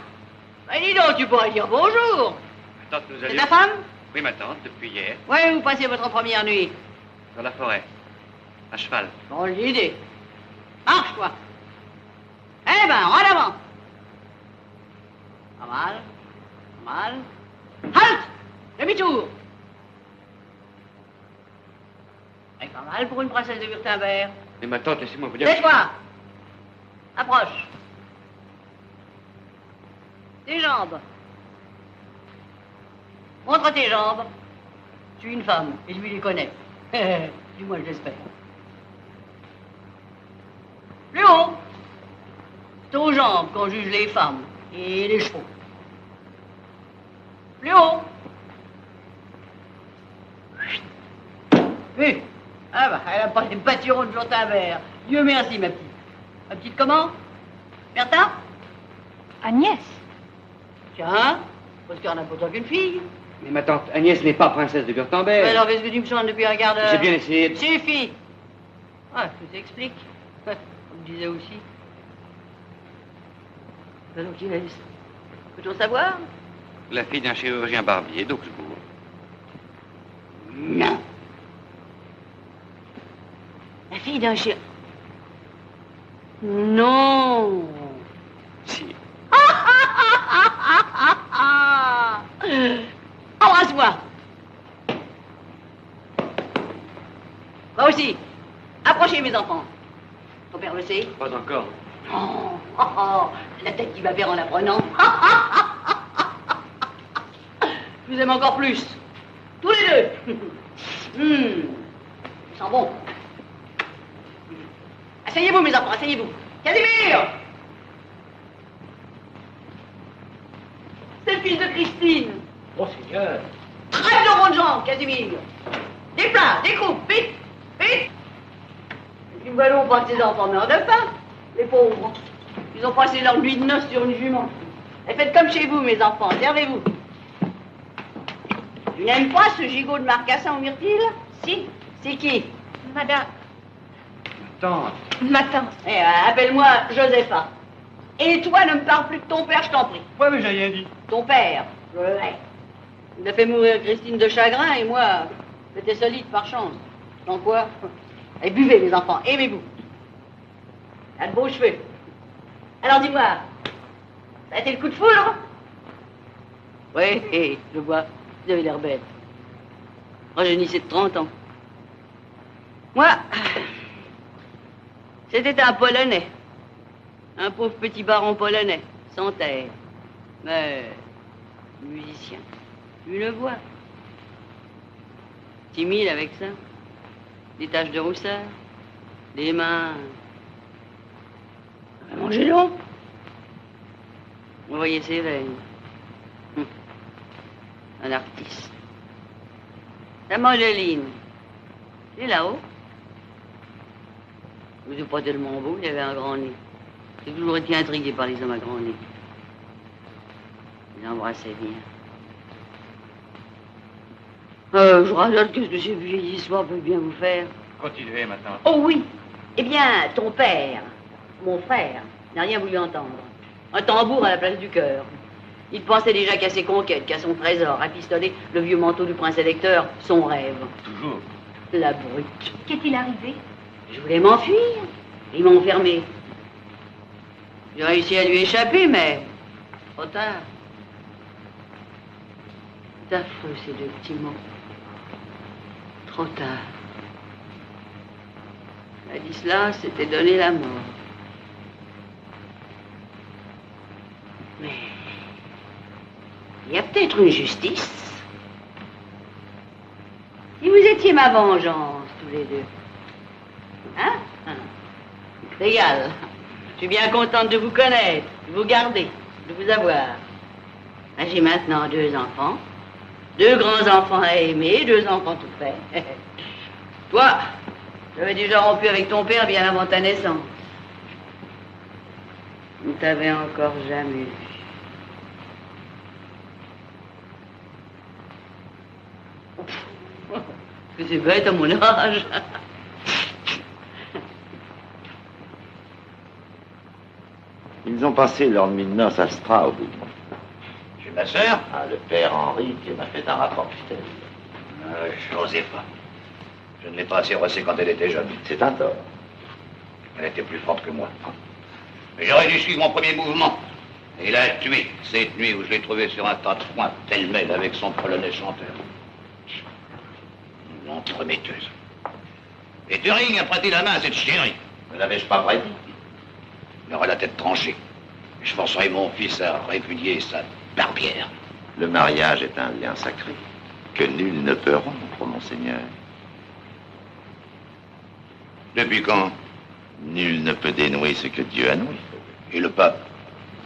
G: Ben dis donc, tu pourrais dire bonjour.
J: Ma tante nous
G: C'est
J: allions...
G: ta femme?
J: Oui, ma tante, depuis hier.
G: Oui, vous passez votre première nuit.
J: Dans la forêt. À cheval.
G: Bon, l'idée. Marche, toi. Eh ben, en avant. Pas mal. Pas mal. Halte! Demi-tour. C'est pas mal pour une princesse de Wurtemberg.
J: Mais ma tante, laissez-moi vous dire...
G: Tais-toi. Approche. Tes jambes. Montre tes jambes. Je suis une femme, et lui les connaît. Du moins, je l'espère. Plus haut. C'est aux jambes qu'on juge les femmes et les chevaux. Plus haut. Oui. Ah bah, elle n'a pas les bâtirons de Wurtemberg. Dieu merci, ma petite. Ma petite comment? Bertha?
O: Agnès.
G: Tiens, parce qu'on n'a pas tant qu'une fille.
K: Mais ma tante Agnès n'est pas princesse de Wurtemberg.
G: Mais alors, qu'est-ce que tu me chantes depuis un quart d'heure?
K: J'ai bien essayé de...
G: Suffit. Ah, tout s'explique. On me disait aussi. Ben donc, Inès, peut-on savoir?
J: La fille d'un chirurgien barbier d'Augsbourg.
G: Non. La fille d'un chien. Non.
J: Si.
G: Embrasse-moi. Moi aussi. Approchez, mes enfants. Ton père le sait?
J: Pas encore.
G: Oh, la tête qu'il va faire en l'apprenant. Je vous aime encore plus. Tous les deux. Ça sent bon. Asseyez-vous, mes enfants, asseyez-vous. Casimir! C'est le fils de Christine.
E: Oh, Seigneur.
G: Trêve de ronde jambe, Casimir. Des plats, des coupes, vite, vite. Et puis voilà, on prend ces enfants meurent de faim, les pauvres. Ils ont passé leur nuit de noces sur une jument. Et faites comme chez vous, mes enfants, servez-vous. Tu n'aimes pas ce gigot de Marcassin au myrtille? Si. C'est qui?
O: Madame.
J: Tante.
O: Ma tante.
G: Eh, appelle-moi Josepha. Et toi, ne me parle plus de ton père, je t'en prie.
E: Ouais, mais j'ai rien dit.
G: Ton père, je l'ai. Il a fait mourir Christine de chagrin et moi, j'étais solide par chance. Dans quoi? Et buvez, mes enfants, aimez-vous. Il a de beaux cheveux. Alors dis-moi, ça a été le coup de foudre? Oui, je vois, vous avez l'air bête. Rajeunissez de 30 ans. Moi, c'était un Polonais. Un pauvre petit baron polonais, sans terre. Mais musicien, une voix. Timide avec ça, des taches de rousseur, des mains vraiment gênant. Vous voyez ses veines. Un artiste. La Modeline, c'est là-haut. Vous n'êtes pas tellement beau, il avait un grand nez. J'ai toujours été intrigué par les hommes à grand nez. Il embrassait bien. Je radote, qu'est-ce que ces vieilles histoires peuvent bien vous faire?
L: Continuez maintenant.
G: Oh oui. Eh bien, ton père, mon frère, n'a rien voulu entendre. Un tambour à la place du cœur. Il pensait déjà qu'à ses conquêtes, qu'à son trésor, à pistoler le vieux manteau du prince électeur, son rêve.
L: Toujours.
G: La brute.
O: Qu'est-il arrivé?
G: Je voulais m'enfuir. Ils m'ont enfermé. J'ai réussi à lui échapper, mais trop tard. C'est affreux, ces deux petits mots. Trop tard. Ladislas s'était donné la mort. Mais il y a peut-être une justice. Si vous étiez ma vengeance, tous les deux. Hein? Régal. Je suis bien contente de vous connaître, de vous garder, de vous avoir. J'ai maintenant 2 enfants. 2 grands-enfants à aimer, 2 enfants tout faits. Toi, j'avais déjà rompu avec ton père bien avant ta naissance. Ne t'avais encore jamais vu. Que c'est bête à mon âge.
C: Ils ont passé leur nuit de noces à Straub.
D: Chez ma sœur?
C: Ah, le père Henri qui m'a fait un rapport fidèle.
D: Je n'osais pas. Je ne l'ai pas assez rossée quand elle était jeune.
C: C'est un tort.
D: Elle était plus forte que moi. Mais j'aurais dû suivre mon premier mouvement. Et la tuer cette nuit où je l'ai trouvée sur un tas de foin, pêle-mêle avec son polonais chanteur. Une entremetteuse. Et Turing a prêté la main à cette chérie.
C: Ne l'avais-je pas prédit?
D: Il aurait la tête tranchée. Je forcerai mon fils à répudier sa barbière.
C: Le mariage est un lien sacré que nul ne peut rompre, monseigneur.
D: Depuis quand?
C: Nul ne peut dénouer ce que Dieu a noué.
D: Et le pape?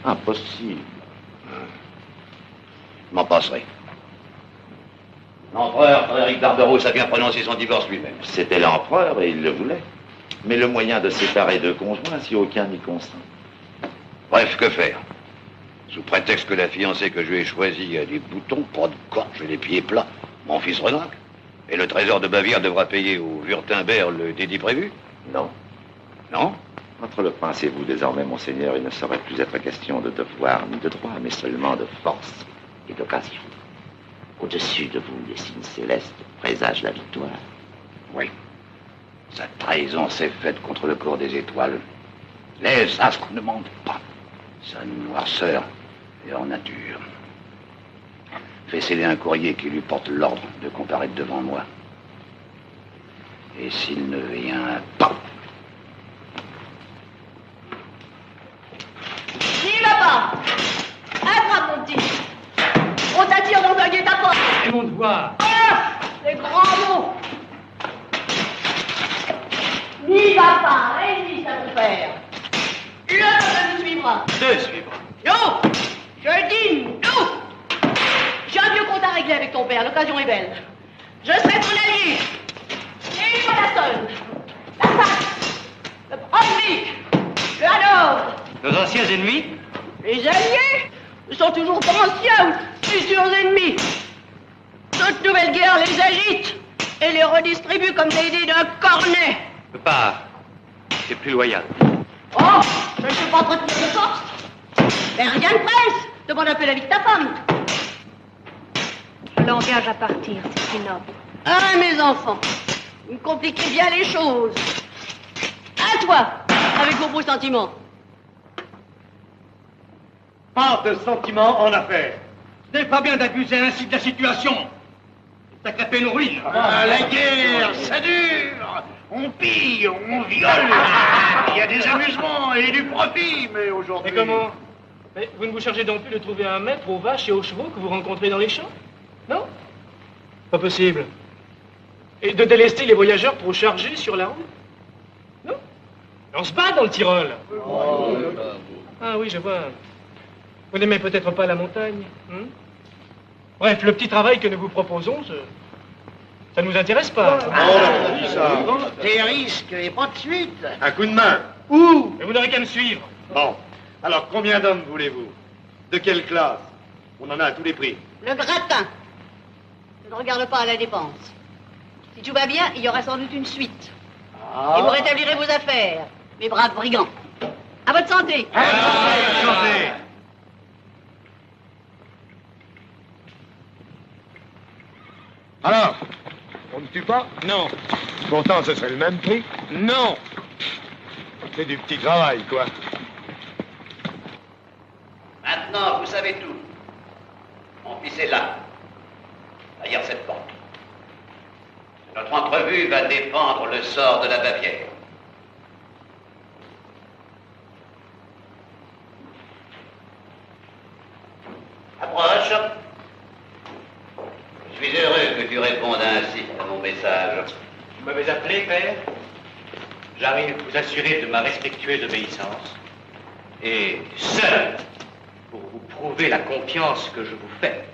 C: Impossible.
D: Je m'en passerai. L'empereur Frédéric Barberousse a bien prononcé son divorce lui-même.
C: C'était l'empereur et il le voulait. Mais le moyen de séparer 2 conjoints si aucun n'y consent.
D: Bref, que faire? Sous prétexte que la fiancée que je lui ai choisie a des boutons, pas de gorge et les pieds plats, mon fils renonce. Et le trésor de Bavière devra payer au Wurtemberg le dédit prévu?
C: Non.
D: Non?
C: Entre le prince et vous, désormais, monseigneur, il ne saurait plus être question de devoir ni de droit, mais seulement de force et d'occasion. Au-dessus de vous, les signes célestes présagent la victoire.
D: Oui. Sa trahison s'est faite contre le cours des étoiles. Les astres ne mentent pas. Sa noirceur est en nature. Fais sceller un courrier qui lui porte l'ordre de comparaître devant moi. Et s'il ne vient pas...
B: N'y va pas! Attrape, mon petit! On t'attire dans un guet-apens!
E: Et mon devoir!
B: Ah! Les grands mots! N'y va pas! Résiste à ton père! Le nous suivra!
E: Te suivra!
B: Non! Je dis non! J'ai un vieux compte à régler avec ton père, l'occasion est belle. Je serai ton allié! Et pas la seule! La Saxe! Le Brunswick! Le Hanovre!
E: Nos anciens ennemis?
B: Les alliés ne sont toujours pas anciens ou futurs ennemis. Toute nouvelle guerre les agite et les redistribue comme des dés d'un cornet.
J: Pas. C'est plus loyal.
B: Oh, je ne peux pas entretenir de force. Mais rien ne presse. Demande un peu la vie de ta femme.
O: Je l'engage à partir, c'est une noble.
B: Ah, mes enfants, vous me compliquez bien les choses. À toi, avec vos beaux sentiments.
E: Pas de sentiments en affaires. Ce n'est pas bien d'abuser ainsi de la situation. Ça crée une ruine.
D: Ah, la guerre, ça dure. On pille, on viole. Il y a des amusements et du profit, mais aujourd'hui...
E: Et comment?
A: Mais vous ne vous chargez donc plus de trouver un maître aux vaches et aux chevaux que vous rencontrez dans les champs? Non? Pas possible. Et de délester les voyageurs trop chargés sur la route? Non? On se bat dans le Tyrol. Ah oui, je vois. Vous n'aimez peut-être pas la montagne, hein? Bref, le petit travail que nous vous proposons, ça ne nous intéresse pas.
I: Des risques et pas de suite.
P: Un coup de main.
A: Où? Mais vous n'aurez qu'à me suivre.
P: Bon. Alors, combien d'hommes voulez-vous? De quelle classe? On en a à tous les prix.
G: Le gratin. Je ne regarde pas à la dépense. Si tout va bien, il y aura sans doute une suite. Et vous rétablirez vos affaires, mes braves brigands. À votre santé.
P: Santé.
Q: Alors, on ne tue pas?
A: Non.
Q: Pourtant, ce serait le même prix?
A: Non.
Q: C'est du petit travail, quoi.
D: Maintenant, vous savez tout. Mon fils est là, derrière cette porte. Notre entrevue va dépendre le sort de la Bavière. Approche. Je suis heureux que tu répondes ainsi à mon message.
E: Vous m'avez appelé, père? J'arrive vous assurer de ma respectueuse obéissance. Et seul, pour vous prouver la confiance que je vous fais.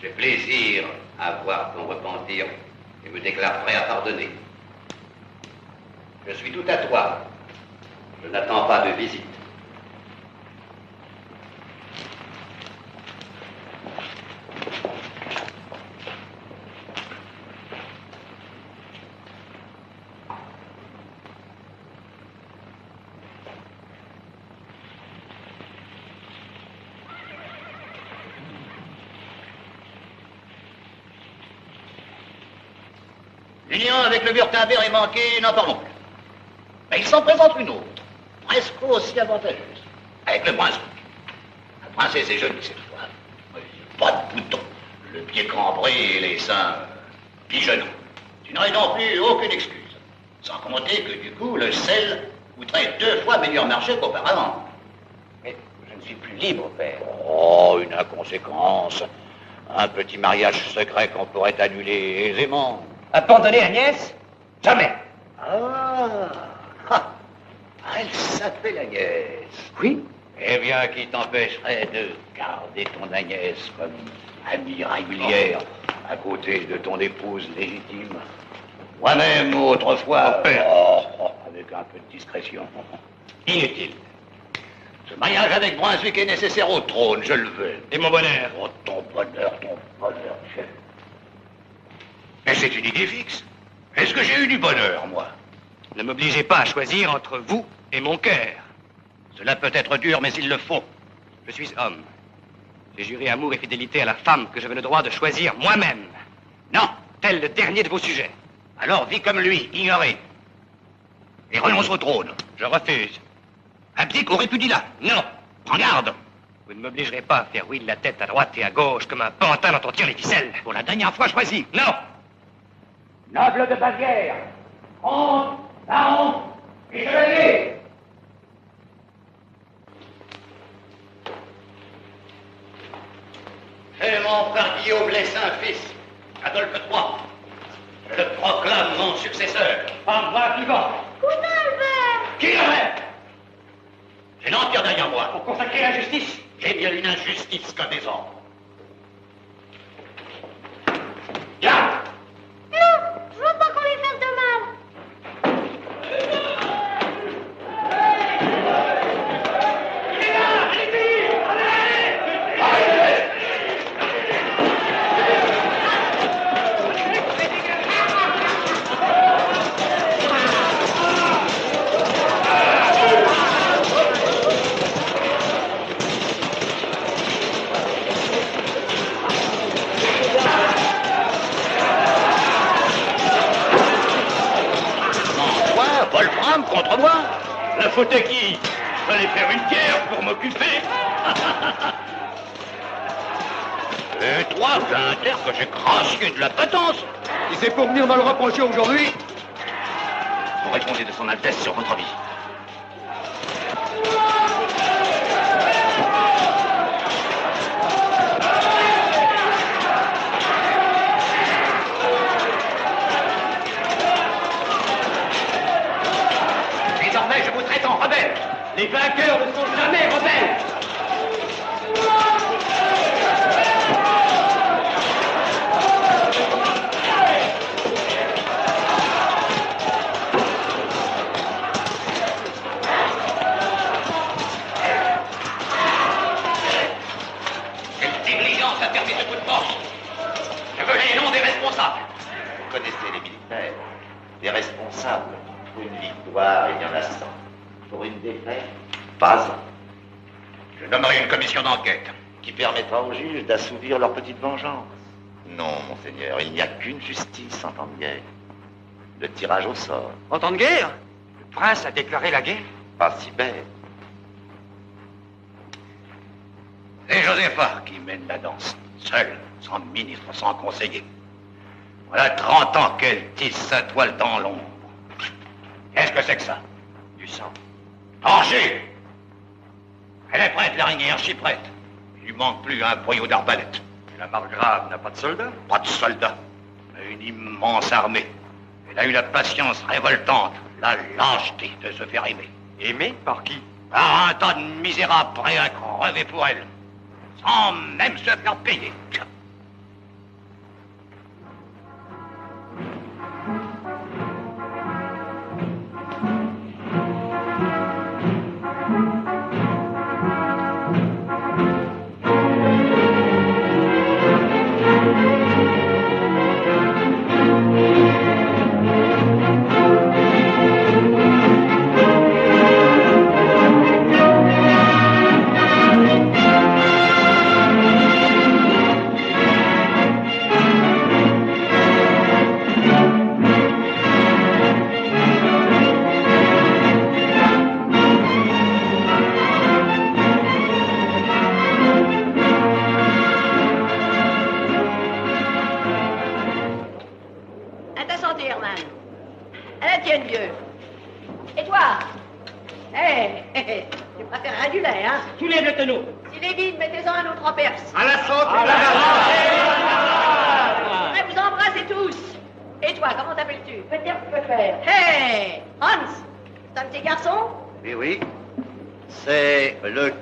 D: J'ai plaisir à voir ton repentir et me déclare prêt à pardonner. Je suis tout à toi. Je n'attends pas de visite. L'union avec le Wurtemberg est manquée, n'en parlons plus. Mais il s'en présente une autre, presque aussi avantageuse, avec le Brunswick. La princesse est jolie cette fois. Pas de boutons, le pied cambré et les seins pigeonnants. Tu n'aurais donc plus aucune excuse. Sans compter que du coup, le sel coûterait 2 fois meilleur marché qu'auparavant.
E: Mais je ne suis plus libre, père.
D: Oh, une inconséquence. Un petit mariage secret qu'on pourrait annuler aisément.
E: Abandonner Agnès? Jamais.
D: Elle s'appelle Agnès.
E: Oui.
D: Eh bien, qui t'empêcherait de garder ton Agnès comme amie régulière à côté de ton épouse légitime? Moi-même, autrefois, avec un peu de discrétion.
E: Inutile.
D: Ce mariage avec Brunswick est nécessaire au trône, je le veux.
E: Et mon bonheur?
D: Oh, ton bonheur, chef. Mais c'est une idée fixe. Est-ce que j'ai eu du bonheur, moi?
E: Ne m'obligez pas à choisir entre vous et mon cœur.
D: Cela peut être dur, mais il le faut.
E: Je suis homme. J'ai juré amour et fidélité à la femme que j'avais le droit de choisir moi-même.
D: Non.
E: Tel le dernier de vos sujets.
D: Alors vis comme lui, ignoré. Et renonce au trône.
E: Je refuse.
D: Abdique ou répudie-la.
E: Non.
D: Prends garde.
E: Vous ne m'obligerez pas à faire oui de la tête à droite et à gauche comme un pantin dont on tire les ficelles.
D: Pour la dernière fois, choisis.
E: Non.
D: Noble de Bavière, comte, baron et chevalier. J'ai mon frère Guillaume Lessin, fils, Adolphe III. Je le proclame mon successeur. En bras vivant. Qui l'aurait? J'ai l'Empire derrière moi.
E: Pour consacrer la justice.
D: J'ai bien une injustice qu'un désordre. Viens.
N: Non, je veux pas qu'on lui fasse de mal.
D: Wolfram contre moi?
E: La faute à qui? Fallait faire une pierre pour m'occuper.
D: Et toi, Glinter, que j'ai craché de la patence.
Q: Si c'est pour venir me le reprocher aujourd'hui,
D: vous répondez de son Altesse sur votre vie. jamais je vous traite en rebelle. Les vainqueurs ne sont jamais rebelles. Quelle négligence a permis ce coup de force. Je veux les noms des responsables.
C: Vous connaissez les militaires. Les responsables. Pour une victoire, il y en a 100. Pour une défaite, pas un.
D: Je nommerai une commission d'enquête.
C: Qui permettra aux juges d'assouvir leur petite vengeance. Non, monseigneur, il n'y a qu'une justice en temps de guerre. Le tirage au sort.
E: En temps de guerre? Le prince a déclaré la guerre?
C: Pas si bête.
D: C'est Josépha qui mène la danse, seule, sans ministre, sans conseiller. Voilà 30 ans qu'elle tisse sa toile dans l'ombre. Qu'est-ce que c'est que ça?
E: Du sang.
D: Danger! Elle est prête, l'araignée, archi-prête. Il lui manque plus un boyau d'arbalète.
E: La margrave n'a pas de soldats?
D: Pas de soldats, mais une immense armée. Elle a eu la patience révoltante, la lâcheté de se faire aimer.
E: Aimé par qui?
D: Par un tas de misérables prêts à crever pour elle, sans même se faire payer.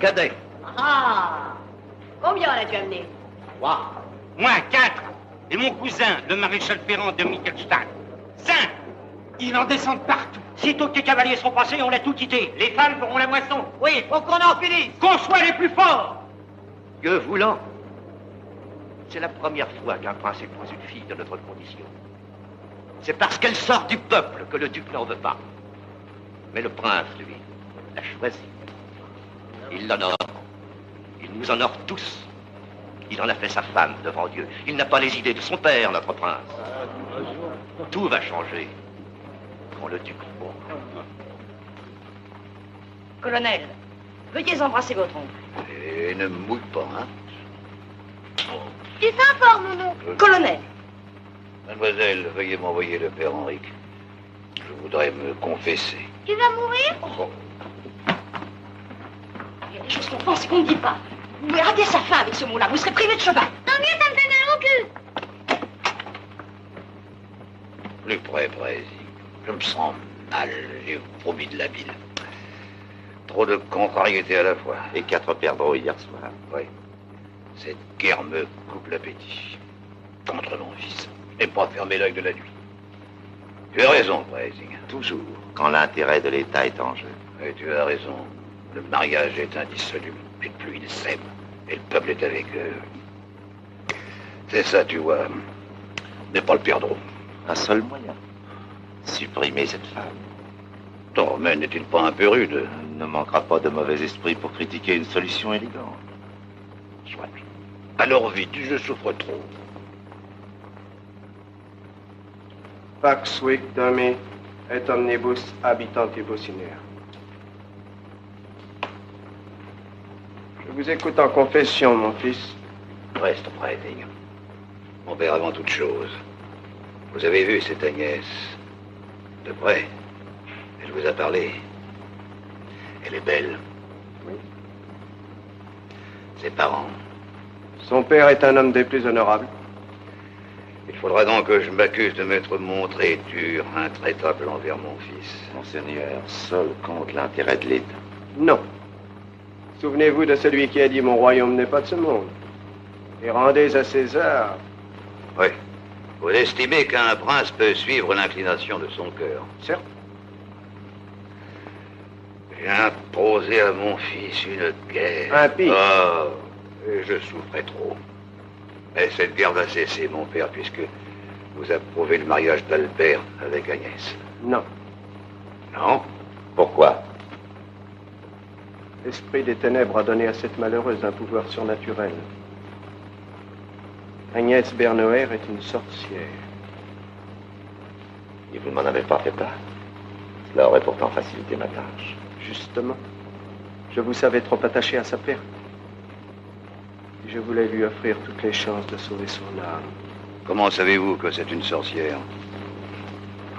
D: Cadet.
B: Ah! Combien l'as-tu amené?
E: 3. Moi, 4. Et mon cousin, le maréchal Ferrand de Michelstadt. 5. Ils en descendent partout. Sitôt que les cavaliers seront passés, on a tout quitté. Les femmes feront la moisson. Oui, faut qu'on en finisse. Qu'on soit les plus forts.
D: Que voulant? C'est la première fois qu'un prince épouse une fille de notre condition. C'est parce qu'elle sort du peuple que le duc n'en veut pas. Mais le prince, lui, l'a choisi. Il l'honore. Il nous honore tous. Il en a fait sa femme devant Dieu. Il n'a pas les idées de son père, notre prince. Tout va changer quand le duc mourra.
G: Colonel, veuillez embrasser votre oncle.
D: Et ne mouille pas, hein?
O: Tu sens fort, mon oncle.
G: Colonel.
D: Mademoiselle, veuillez m'envoyer le père Henrique. Je voudrais me confesser.
O: Tu vas mourir?
G: Oh. Il y a des choses qu'on pense et qu'on ne dit pas. Vous pouvez rater sa fin avec ce mot-là. Vous serez privé de cheval.
O: Tant mieux, ça me fait mal au cul.
D: Plus près, Brésil. Je me sens mal. J'ai vomi de la bile. Trop de contrariétés à la fois.
C: Et 4 perdreaux hier soir.
D: Oui. Cette guerre me coupe l'appétit. Contre mon fils. Et pas fermer l'œil de la nuit. Tu as raison, Brésil.
C: Toujours, quand l'intérêt de l'État est en jeu.
D: Et tu as raison. Le mariage est indissoluble. Puis plus ils s'aiment. Et le peuple est avec eux. C'est ça, tu vois. N'est pas le perdreau.
C: Un seul moyen. Supprimer cette femme.
D: Non, mais n'est-il pas un peu rude?
C: Il ne manquera pas de mauvais esprit pour critiquer une solution élégante.
D: Soit. Alors vite, je souffre trop.
H: Pax victami et omnibus habitantibus in air. Je vous écoute en confession, mon fils.
D: Reste prêt, Digne. Mon père, avant toute chose, vous avez vu cette Agnès de près. Elle vous a parlé. Elle est belle.
H: Oui.
D: Ses parents.
H: Son père est un homme des plus honorables.
D: Il faudra donc que je m'accuse de m'être montré dur, intraitable envers mon fils.
C: Monseigneur, seul compte l'intérêt de l'État.
H: Non. Souvenez-vous de celui qui a dit « Mon royaume n'est pas de ce monde ». Et rendez à César.
D: Oui. Vous estimez qu'un prince peut suivre l'inclination de son cœur?
H: Certes.
D: J'ai imposé à mon fils une guerre.
H: Impie.
D: Oh, et je souffrais trop. Mais cette guerre va cesser, mon père, puisque vous approuvez le mariage d'Albert avec Agnès.
H: Non.
D: Non?
C: Pourquoi?
H: L'esprit des ténèbres a donné à cette malheureuse un pouvoir surnaturel. Agnès Bernoer est une sorcière.
C: Et vous ne m'en avez pas fait part. Cela aurait pourtant facilité ma tâche.
H: Justement, je vous savais trop attaché à sa perte. Et je voulais lui offrir toutes les chances de sauver son âme.
D: Comment savez-vous que c'est une sorcière?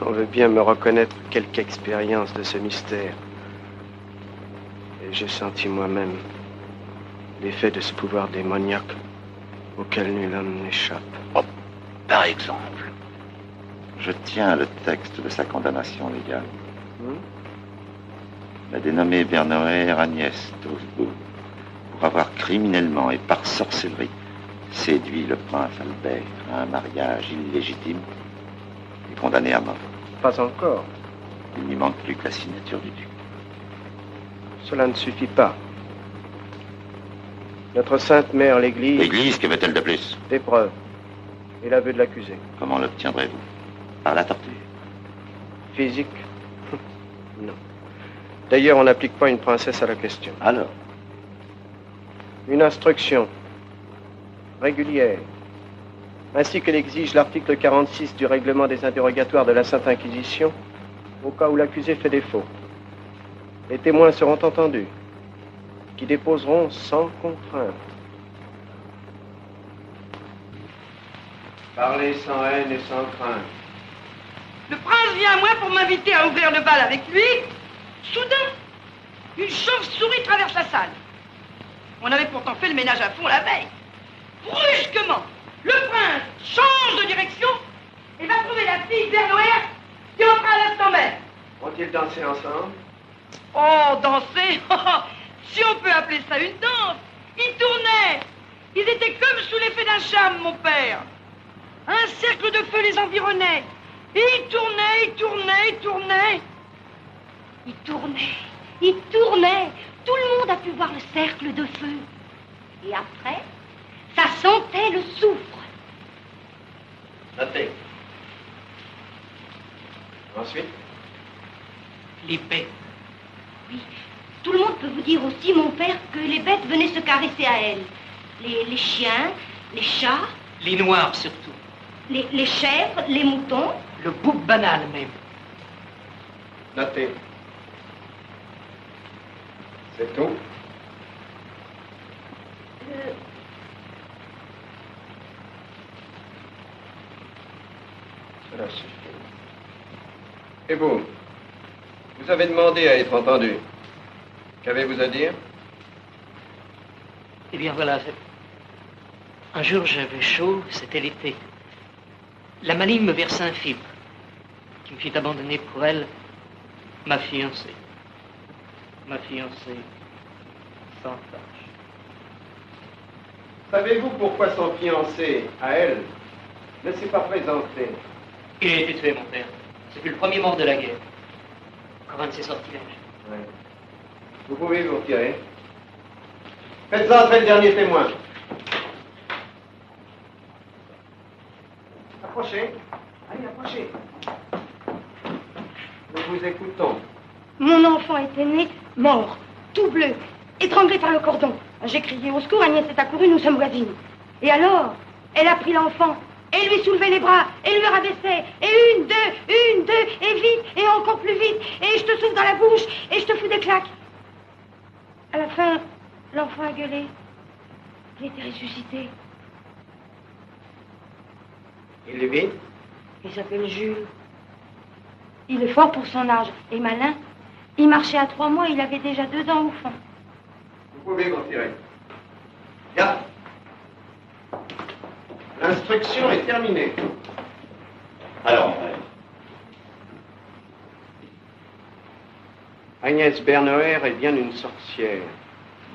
H: On veut bien me reconnaître quelque expérience de ce mystère. Et j'ai senti moi-même l'effet de ce pouvoir démoniaque auquel nul homme n'échappe.
D: Oh, par exemple?
C: Je tiens le texte de sa condamnation légale. La dénommée Bernoer Agnès d'Augsbourg, pour avoir criminellement et par sorcellerie séduit le prince Albert à un mariage illégitime, est condamnée à mort.
H: Pas encore.
C: Il n'y manque plus que la signature du duc.
H: Cela ne suffit pas. Notre sainte mère, l'Église...
C: L'Église, que veut-elle de plus?
H: Des preuves. Et l'aveu de l'accusé.
C: Comment l'obtiendrez-vous? Par la torture?
H: Physique? Non. D'ailleurs, on n'applique pas une princesse à la question.
C: Alors?
H: Une instruction régulière, ainsi que l'exige l'article 46 du règlement des interrogatoires de la Sainte Inquisition, au cas où l'accusé fait défaut. Les témoins seront entendus, qui déposeront sans contrainte. Parlez sans haine et sans crainte.
R: Le prince vient à moi pour m'inviter à ouvrir le bal avec lui. Soudain, une chauve-souris traverse la salle. On avait pourtant fait le ménage à fond la veille. Brusquement, le prince change de direction et va trouver la fille Bernoer qui entra à l'instant même.
H: Ont-ils dansé ensemble?
R: Oh, danser? Si on peut appeler ça une danse. Ils tournaient. Ils étaient comme sous l'effet d'un charme, mon père. Un cercle de feu les environnait. Et ils tournaient, ils tournaient, ils tournaient.
B: Il tournait, il tournait. Tout le monde a pu voir le cercle de feu. Et après, ça sentait le soufre.
H: Notez. Ensuite?
R: Les bêtes.
B: Oui, tout le monde peut vous dire aussi, mon père, que les bêtes venaient se caresser à elle. Les chiens, les chats.
R: Les noirs surtout.
B: Les chèvres, les moutons.
R: Le bouc banal même.
H: Notez. C'est tout? Cela suffit. Et vous? Vous avez demandé à être entendu. Qu'avez-vous à dire?
R: Eh bien voilà, un jour j'avais chaud, c'était l'été. La maligne me versa un film qui me fit abandonner pour elle ma fiancée. Ma fiancée sans tâche.
H: Savez-vous pourquoi son fiancé, à elle, ne s'est pas présenté?
R: Il a été tué, mon père. C'est le premier mort de la guerre. Encore un de ses sortilèges.
H: Oui. Vous pouvez vous retirer. Faites entrer le dernier témoin. Approchez. Allez, approchez. Nous vous écoutons.
B: Mon enfant était né, mort, tout bleu, étranglé par le cordon. J'ai crié au secours, Agnès est accourue, nous sommes voisines. Et alors, elle a pris l'enfant, et lui soulevait les bras, et lui rabaissait, et une, deux, et vite, et encore plus vite, et je te souffle dans la bouche, et je te fous des claques. À la fin, l'enfant a gueulé. Il était ressuscité.
H: Il est vite?
B: Il s'appelle Jules. Il est fort pour son âge, et malin. Il marchait à 3 mois, il avait déjà 2 ans au fond.
H: Vous pouvez vous retirer. Bien. L'instruction est terminée.
C: Alors,
J: Agnès Bernoer est bien une sorcière.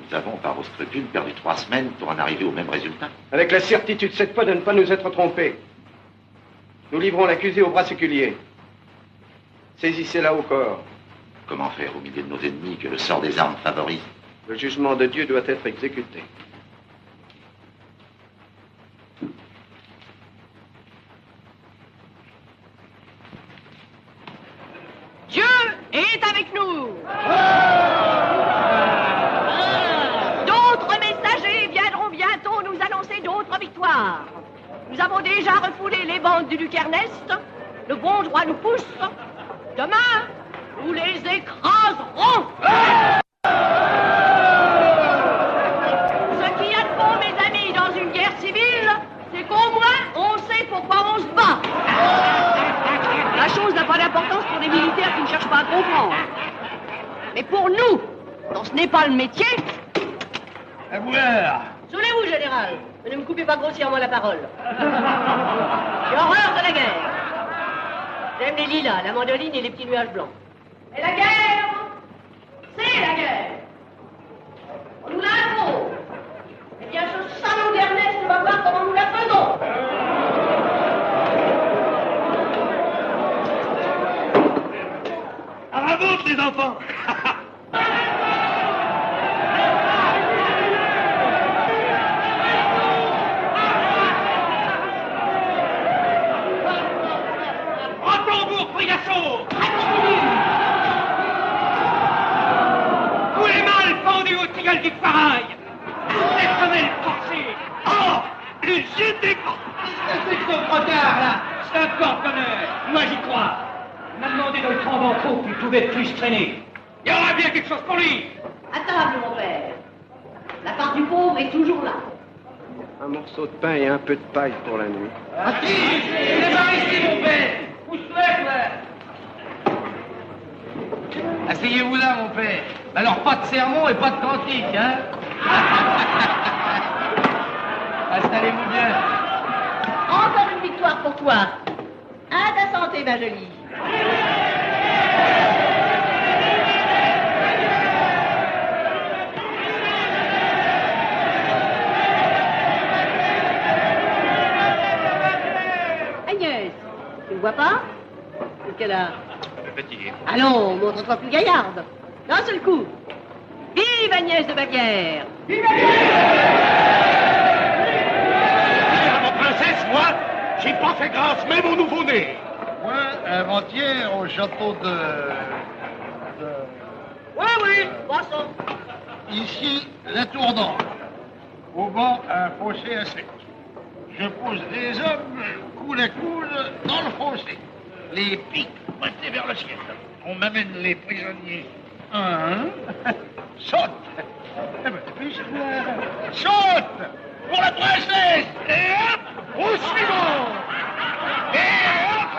C: nous avons, par vos scrupules, perdu 3 semaines pour en arriver au même résultat.
J: Avec la certitude cette fois de ne pas nous être trompés. Nous livrons l'accusé au bras séculier. Saisissez-la au corps.
C: Comment faire au milieu de nos ennemis que le sort des armes favorise?
J: Le jugement de Dieu doit être exécuté.
B: Dieu est avec nous. D'autres messagers viendront bientôt nous annoncer d'autres victoires. Nous avons déjà refoulé les bandes du Luc-Ernest. Le bon droit nous pousse. Demain, nous les écraserons. Ce qu'il y a de bon, mes amis, dans une guerre civile, c'est qu'au moins, on sait pourquoi on se bat. La chose n'a pas d'importance pour des militaires qui ne cherchent pas à comprendre. Mais pour nous, dont ce n'est pas le métier...
E: À vouloir.
B: Saoulez-vous, général. Ne me coupez pas grossièrement la parole. J'ai horreur de la guerre. J'aime les lilas, la mandoline et les petits nuages blancs. Et la guerre, c'est la guerre. On nous l'impose. Eh bien, ce salaud d'Ernest va voir comment nous la faisons.
E: À la vôtre, les enfants. Tambour, frigassot! Tous les mâles pendus au tilleul du pareil! Les femelles forcées! Oh! Les yeux des grands! C'est trop retard, là! C'est un corps-connaître! Moi, j'y crois! Il m'a demandé de le prendre en troupe, il pouvait plus traîner. Il y aura bien quelque chose pour lui!
B: À table, mon père. La part du pauvre est toujours là.
J: Un morceau de pain et un peu de paille pour la nuit.
E: Assise! Il est par ici, mon père! Asseyez-vous là, mon père. Alors, pas de sermon et pas de cantique, hein? Installez-vous bien.
B: Encore une victoire pour toi. À ta santé, ma jolie. Agnès, tu ne vois pas? Quelle heure?
L: Fatigué.
B: Allons, montre-toi plus gaillarde. D'un seul coup. Vive Agnès de Bavière! Vive
P: Ma princesse, moi, j'ai pas fait grâce, même au nouveau-né.
Q: Moi, avant-hier, au château
B: Oui, passons.
Q: Ici, la tour d'or. Au bord, un fossé à sec. Je pose des hommes, coule à coule, dans le fossé. Les pics pointés vers le ciel. On m'amène les prisonniers. Un, saute. Eh ben, dépêche-toi. Saute pour la princesse. Et hop, au suivant. Et hop.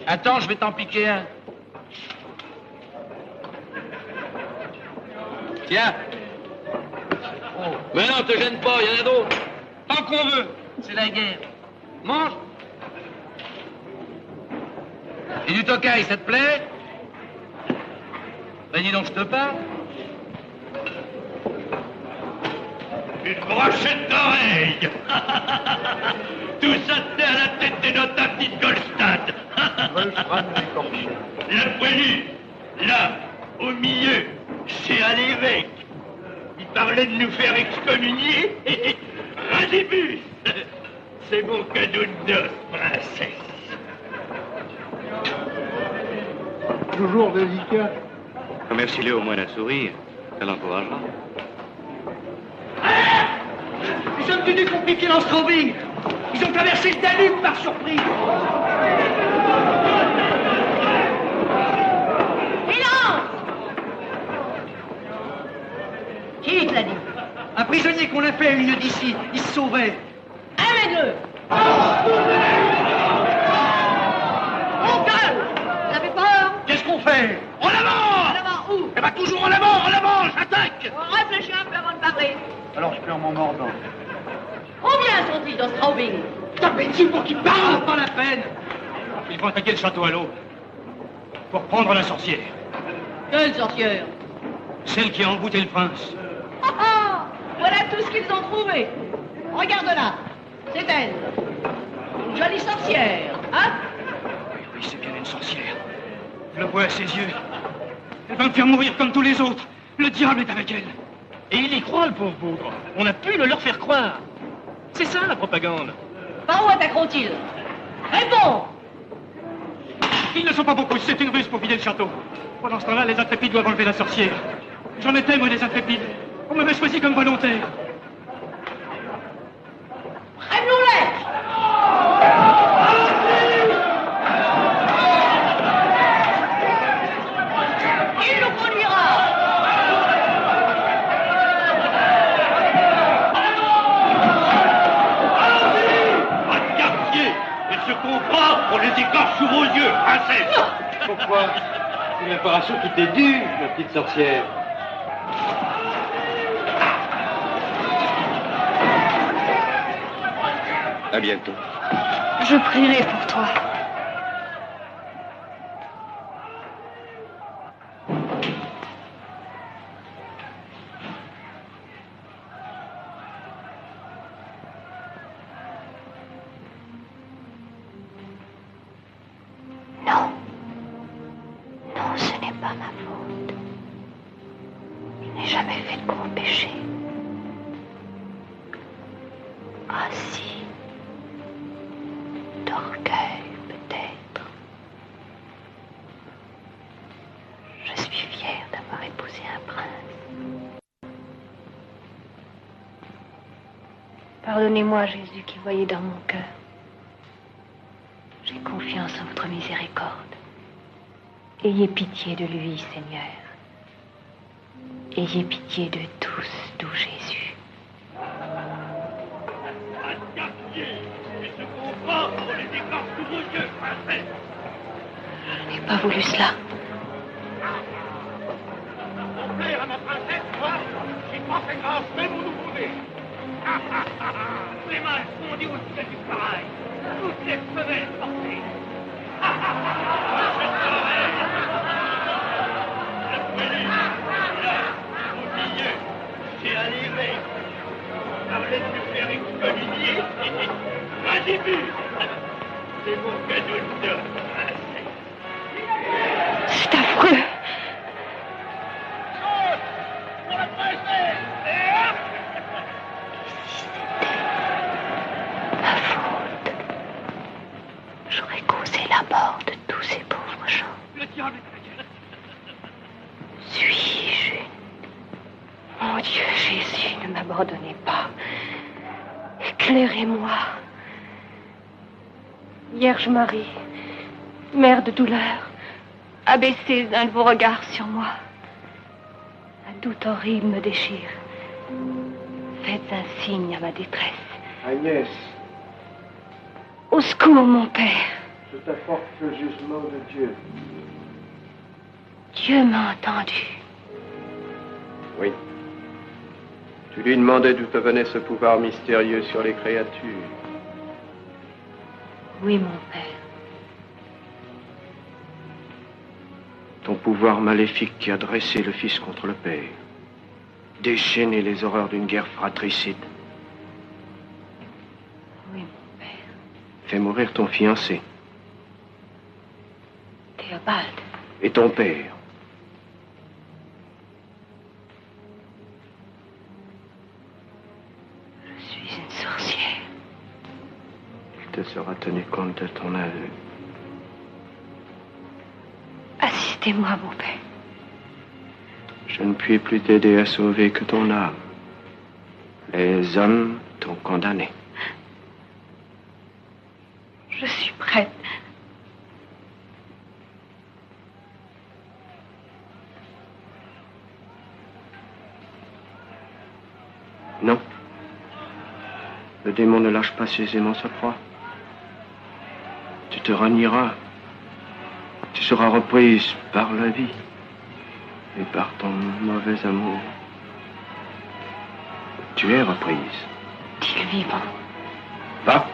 E: Attends, je vais t'en piquer un. Tiens. Mais non, te gêne pas, il y en a d'autres. Tant qu'on veut, c'est la guerre. Mange. Et du tocaille, ça te plaît? Ben dis donc, je te parle.
P: Une brochette d'oreille. Tout ça tient à la tête de notre petite Goldstad. La poignée, là, au milieu, c'est à l'évêque. Il parlait de nous faire excommunier. Un début. C'est mon cadeau de noces, princesse.
Q: Toujours délicat.
L: Remercie-les au moins d'un sourire. Ça l'encouragera.
E: Les hommes du duc ont piqué l'Anstrobing. Ils ont traversé le Danube par surprise.
B: Silence! Qui te l'a dit?
E: Un prisonnier qu'on a fait à une d'ici, il se sauvait.
B: Amène-le! On calme! Vous avez peur?
E: Qu'est-ce qu'on fait? En avant!
B: En avant!
R: Par où?
Q: Eh ben toujours en avant, j'attaque.
R: Réfléchis un peu avant de parler.
H: Alors je perds mon mordant.
R: Combien sont-ils dans Straubing?
A: Tapez dessus pour qu'il parle, pas la peine. Il faut attaquer le château à l'eau. Pour prendre la sorcière.
R: Quelle sorcière?
A: Celle qui a embouté le prince.
R: Ah ah! Voilà tout ce qu'ils ont trouvé. Regarde-la. C'est elle. Une jolie sorcière, hein?
A: Oui, c'est bien une sorcière. Je le vois à ses yeux. Elle va me faire mourir comme tous les autres. Le diable est avec elle. Et il y croit, le pauvre bougre. On a pu le leur faire croire. C'est ça, la propagande.
R: Par où attaqueront-ils? Réponds!
A: Ils ne sont pas beaucoup, c'est une ruse pour vider le château. Pendant ce temps-là, les intrépides doivent enlever la sorcière. J'en étais, moi, des intrépides. On m'avait choisi comme volontaire.
R: Prévenons-les! Il nous conduira!
P: Et ce qu'on prend, on les écorche sous vos yeux, princesse.
K: Pourquoi? C'est une réparation qui t'est due, ma petite sorcière.
C: À bientôt.
O: Je prierai pour toi.
N: Non. Non, ce n'est pas ma faute. Je n'ai jamais fait de gros péché. Ah si. D'orgueil, peut-être. Je suis fière d'avoir épousé un prince.
O: Pardonnez-moi, Jésus, qui voyez dans mon cœur. J'ai confiance en votre miséricorde. Ayez pitié de lui, Seigneur. Ayez pitié de tous, doux Jésus.
P: Et ce qu'on prend, on les écorche sous vos yeux, princesse.
O: Je n'ai pas voulu cela.
P: Mon père à ma princesse, moi, j'ai pas fait grâce, même au nouveau-né. Les mâles fondus au ciel du pareil. Toutes les femelles portées. Au milieu, j'ai un évêque. On parlait de me faire excommunier. Un début. C'est mon cadeau de noces, princesse.
O: C'est affreux.
P: Pour la princesse.
N: Ma faute. J'aurais causé la mort de tous ces pauvres gens.
A: Le diable est avec elle.
N: Suis-je
O: Mon Dieu, Jésus, ne m'abandonnez pas. Éclairez-moi. Vierge Marie, mère de douleur, abaissez un de vos regards sur moi. Un doute horrible me déchire. Faites un signe à ma détresse.
H: Agnès,
O: Au secours, mon Père.
H: je t'apporte le jugement de Dieu.
O: Dieu m'a entendu.
K: Oui. Tu lui demandais d'où te venait ce pouvoir mystérieux sur les créatures.
O: Oui, mon Père.
K: Ton pouvoir maléfique qui a dressé le Fils contre le Père. Déchaîné les horreurs d'une guerre fratricide.
O: Oui, mon Père.
K: Fait mourir ton fiancé.
O: Théobald.
K: Et ton père.
O: Je suis une sorcière.
K: Il te sera tenu compte de ton aveu.
O: Assistez-moi, mon Père.
K: Je ne puis plus t'aider à sauver que ton âme. Les hommes t'ont condamné.
O: Je suis prête.
K: Non. Le démon ne lâche pas aisément sa proie. Tu te renieras. Tu seras reprise par la vie. Et par ton mauvais amour, tu es reprise.
O: Dis-le vivant.
K: Va.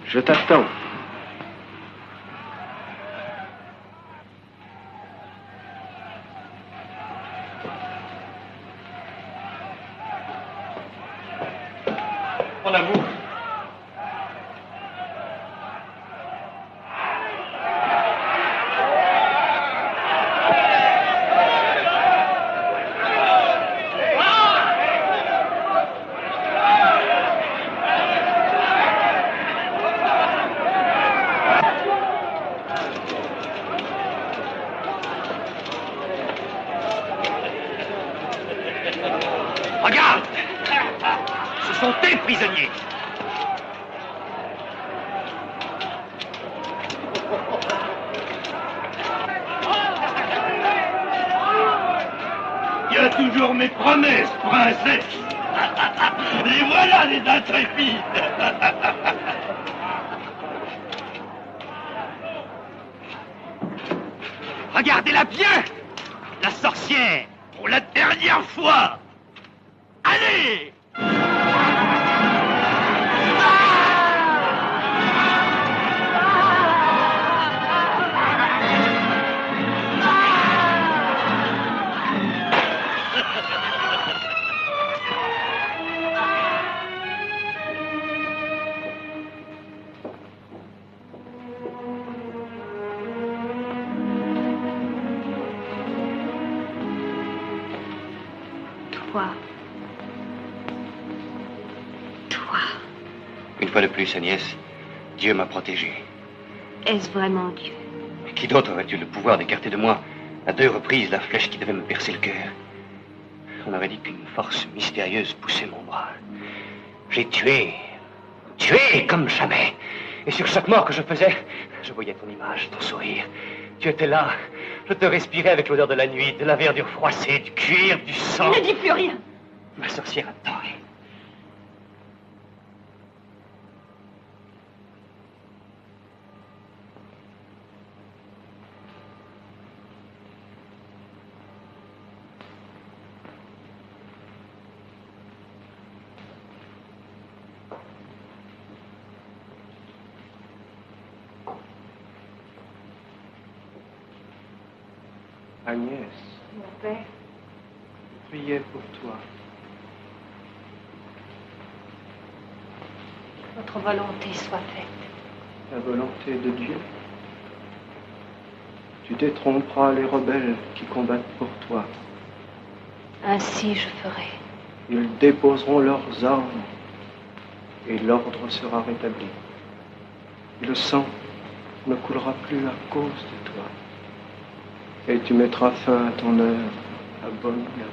K: Je t'attends.
A: Mon amour.
E: Regarde! Ce sont tes prisonniers!
P: Il y a toujours mes promesses, princesse. Les voilà, les intrépides.
E: Regardez-la bien! La sorcière!
P: Pour la dernière fois. Allez!
O: Toi.
J: Une fois de plus, Agnès, Dieu m'a protégé.
O: Est-ce vraiment Dieu?
J: Qui d'autre aurait eu le pouvoir d'écarter de moi à 2 reprises la flèche qui devait me percer le cœur? On aurait dit qu'une force mystérieuse poussait mon bras. J'ai tué comme jamais. Et sur chaque mort que je faisais, je voyais ton image, ton sourire. Tu étais là. Je te respirais avec l'odeur de la nuit, de la verdure froissée, du cuir, du sang.
O: Ne dis plus rien.
J: Ma sorcière adorait.
K: Agnès,
O: Mon père,
K: priez pour toi.
O: votre volonté soit faite.
K: La volonté de Dieu. Tu détromperas les rebelles qui combattent pour toi.
O: Ainsi je ferai.
K: Ils déposeront leurs armes et l'ordre sera rétabli. Et le sang ne coulera plus à cause de toi. Et tu mettras fin à ton œuvre abominable.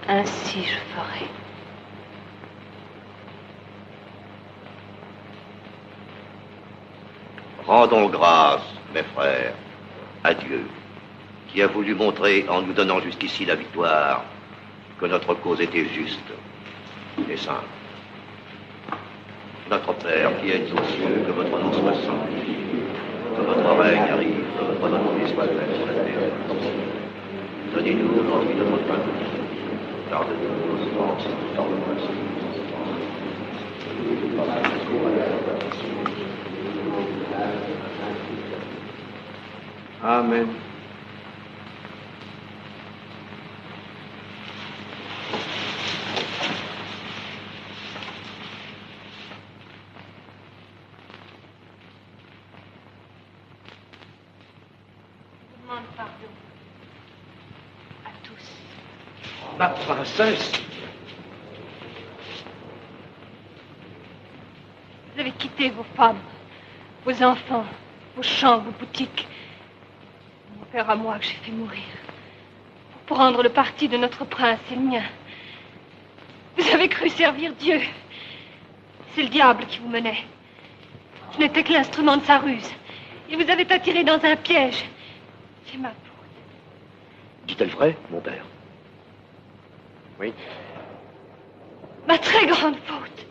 O: Ainsi je ferai.
C: Rendons grâce, mes frères, à Dieu, qui a voulu montrer, en nous donnant jusqu'ici la victoire, que notre cause était juste et simple. Notre Père, qui êtes aux cieux, que votre nom soit sanctifié, que votre règne arrive, que votre volonté soit faite sur la terre. Donnez-nous aujourd'hui notre pain. Pardonnez-nous nos offenses, dans le passé.
K: Amen.
O: Demande pardon à tous.
K: Ma princesse.
O: Vous avez quitté vos femmes, vos enfants, vos champs, vos boutiques. Mon père à moi que j'ai fait mourir. Pour prendre le parti de notre prince et le mien. Vous avez cru servir Dieu. C'est le diable qui vous menait. Je n'étais que l'instrument de sa ruse. Il vous avait attiré dans un piège. C'est ma faute.
C: Dit-elle vrai, mon père?
K: Oui.
O: Ma très grande faute.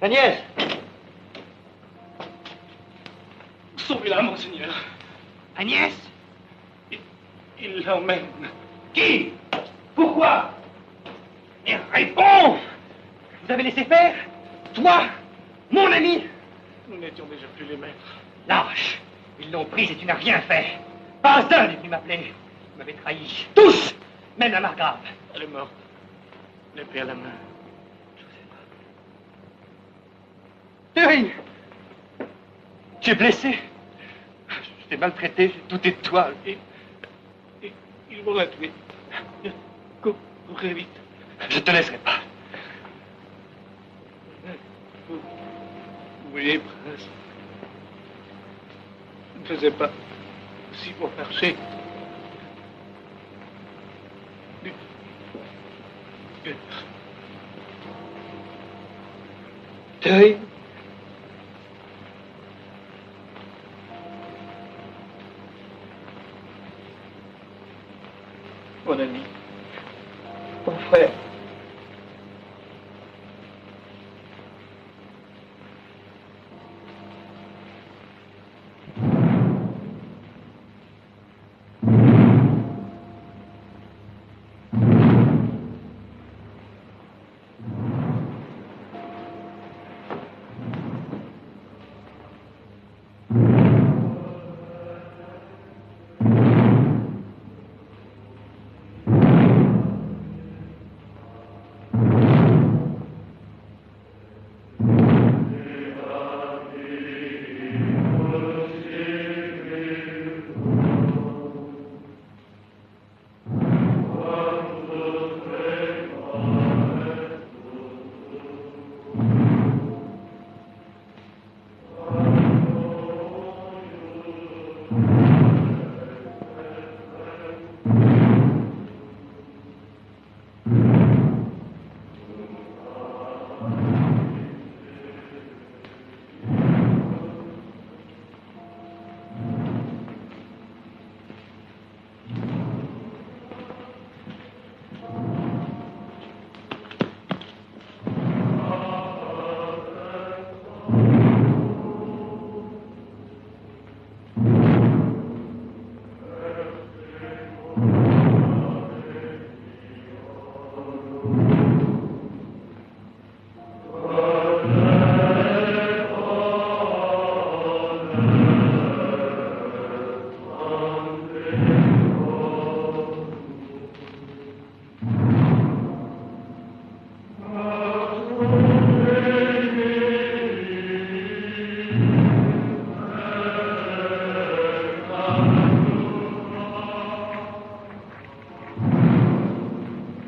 J: Agnès!
A: Sauvez-la, monseigneur.
E: Agnès?
A: Il l'emmène.
E: Qui? Pourquoi? Mais réponds! Vous avez laissé faire? Toi, mon ami?
A: Nous n'étions déjà plus les maîtres.
E: Lâche! Ils l'ont prise et tu n'as rien fait. Pas un n'est venu m'appeler. Vous m'avez trahi. Tous! Même la margrave.
A: Elle est morte. L'épée à la main.
J: Thierry! Tu es blessé? Je t'ai maltraité, j'ai douté de toi.
A: Ils vont la tuer. Courez vite.
J: Je te laisserai pas.
A: Vous voyez, prince, ne faisait pas si bon marché.
J: Thierry?
A: Mon ami, mon frère.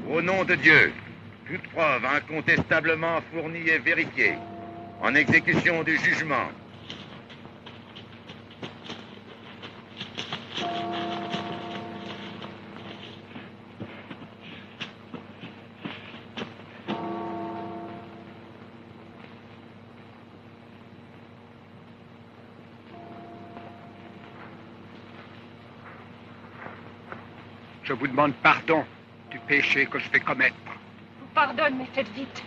S: Au nom de Dieu, toute preuve incontestablement fournie et vérifiée, en exécution du jugement.
Q: Je vous demande pardon du péché que je vais commettre.
O: Vous pardonne, mais faites vite.